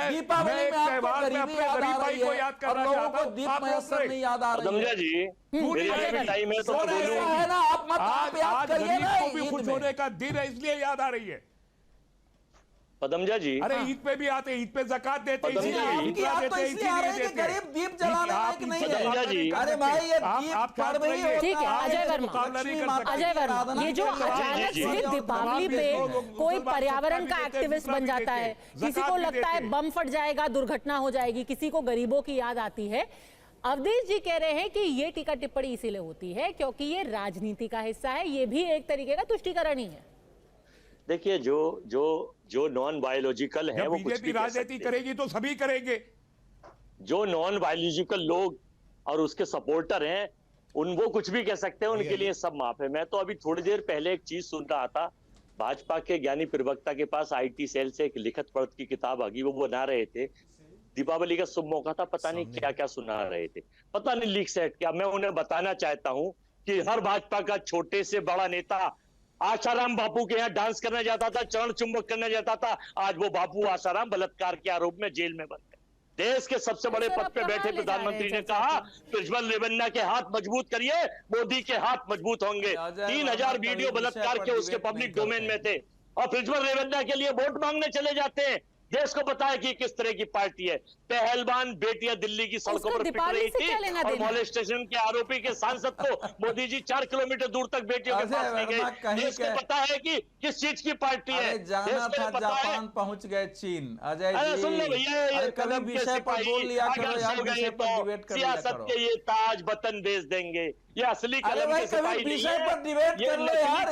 दीपावली में आपको गरीबी याद आ रही है और लोगों को दीप मयस्सर नहीं याद आ रही है। टाइम है तो है ना, आप याद करिए ना, को भी खुश होने का दिन है इसलिए याद आ रही है। पदमजा जी, अरे ईद पे भी आते, ईद पे ज़कात देते, गरीब दीप जलाने लायक नहीं है। अरे भाई ये दीप कर रही है। ठीक है अजय वर्मा, ये जो अचानक से दीपावली पे कोई पर्यावरण का एक्टिविस्ट बन जाता है, किसी को लगता है बम फट जाएगा, दुर्घटना हो जाएगी, किसी को गरीबों की याद आती है। अवधेश जी कह रहे हैं कि ये टीका टिप्पणी इसीलिए होती है क्योंकि ये राजनीति का हिस्सा है, ये भी एक तरीके का तुष्टीकरण ही है। देखिए जो नॉन बायोलॉजिकल है वो कुछ भी राजनीति करेगी तो सभी करेंगे। जो नॉन बायोलॉजिकल लोग और उसके सपोर्टर हैं वो कुछ भी कह सकते हैं, उनके लिए सब माफ है। मैं तो अभी थोड़ी देर पहले एक चीज सुन रहा था, भाजपा के ज्ञानी प्रवक्ता के पास IT सेल से एक लिखित पढ़त की किताब आ गई, वो बना रहे थे, दीपावली का शुभ मौका था, पता नहीं क्या क्या सुना रहे थे, पता नहीं लीक सेट क्या। मैं उन्हें बताना चाहता हूं कि हर भाजपा का छोटे से बड़ा नेता आशाराम बापू के यहाँ डांस करने जाता था, चरण चुंबक करने जाता था, आज वो बापू आशाराम बलात्कार के आरोप में जेल में बंद है। देश के सबसे बड़े पद पे बैठे प्रधानमंत्री ने कहा प्रज्वल रेवन्ना के हाथ मजबूत करिए, मोदी के हाथ मजबूत होंगे। 3000 वीडियो बलात्कार के उसके पब्लिक डोमेन में थे और प्रज्वल रेवन्ना के लिए वोट मांगने चले जाते हैं। देश को पता है कि किस तरह की पार्टी है। पहलवान बेटियां दिल्ली की सड़कों पर पिट रही थी और मॉलेस्टेशन के आरोपी के सांसद को मोदी जी 4 किलोमीटर दूर तक बेटियों के पास ले गए। देश को पता है कि किस चीज की पार्टी है। जाना था जापान पहुंच गए चीन। अजय जी सुन लो भैया, कभी विषय पर बोल लिया करो यार, विषय पर डिबेट कर लिया करो। सियासत के ये ताज वतन बेच देंगे, ये असली कलम के सिपाही नहीं विषय पर डिबेट कर लो यार।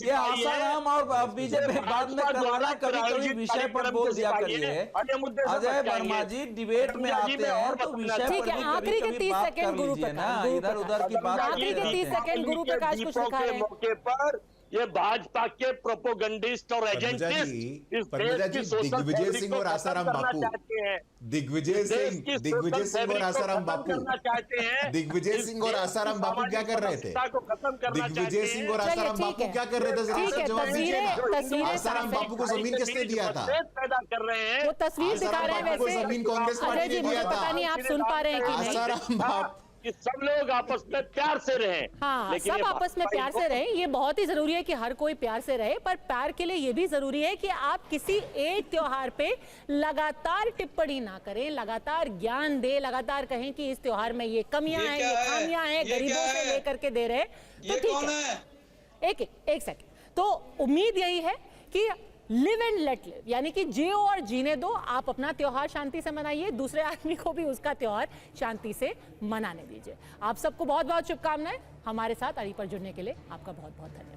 ये आसाराम और बीजेपी बाद में करवाना, कभी विषय पर बोल दिया करिए। अजय वर्मा जी डिबेट में आते हैं तो विषय पर भी आखिरी के 30 सेकंड गुरु ना, इधर उधर की बात। आखिरी के 30 सेकंड गुरु प्रकाश कुछ लिखा है। मौके पर ये भाजपा के प्रोपोगंडिस्ट और एजेंटिस्ट इस देश की सोशल दिग्विजय सिंह और आसाराम बापू, दिग्विजय सिंह और आसाराम बापू, दिग्विजय सिंह और आसाराम बापू क्या कर रहे थे? दिग्विजय सिंह और आसाराम बापू क्या कर रहे थे? जरा जवाब दीजिए। आसाराम बापू को जमीन किसने दिया था? पैदा कर रहे हैं। वो तस्वीर दिखा रहे हैं वैसे। जमीन कांग्रेस पार्टी ने दिया था। पता नहीं आप सुन पा रहे हैं कि नहीं। आसाराम बापू कि सब लोग आपस में प्यार से रहें। हाँ, सब आपस में प्यार से रहें, ये बहुत ही जरूरी है कि हर कोई प्यार से रहे, पर प्यार के लिए ये भी जरूरी है कि आप किसी एक त्योहार पे लगातार टिप्पणी ना करें, लगातार ज्ञान दे, लगातार कहें कि इस त्योहार में ये कमियां हैं, ये खामियां हैं, गरीबों से लेकर के दे रहे, तो ठीक है। एक सेकंड, तो उम्मीद यही है कि लिव एंड लेट लिव, यानी कि जियो और जीने दो। आप अपना त्योहार शांति से मनाइए, दूसरे आदमी को भी उसका त्योहार शांति से मनाने दीजिए। आप सबको बहुत बहुत शुभकामनाएं। हमारे साथ अड़ी पर जुड़ने के लिए आपका बहुत बहुत धन्यवाद।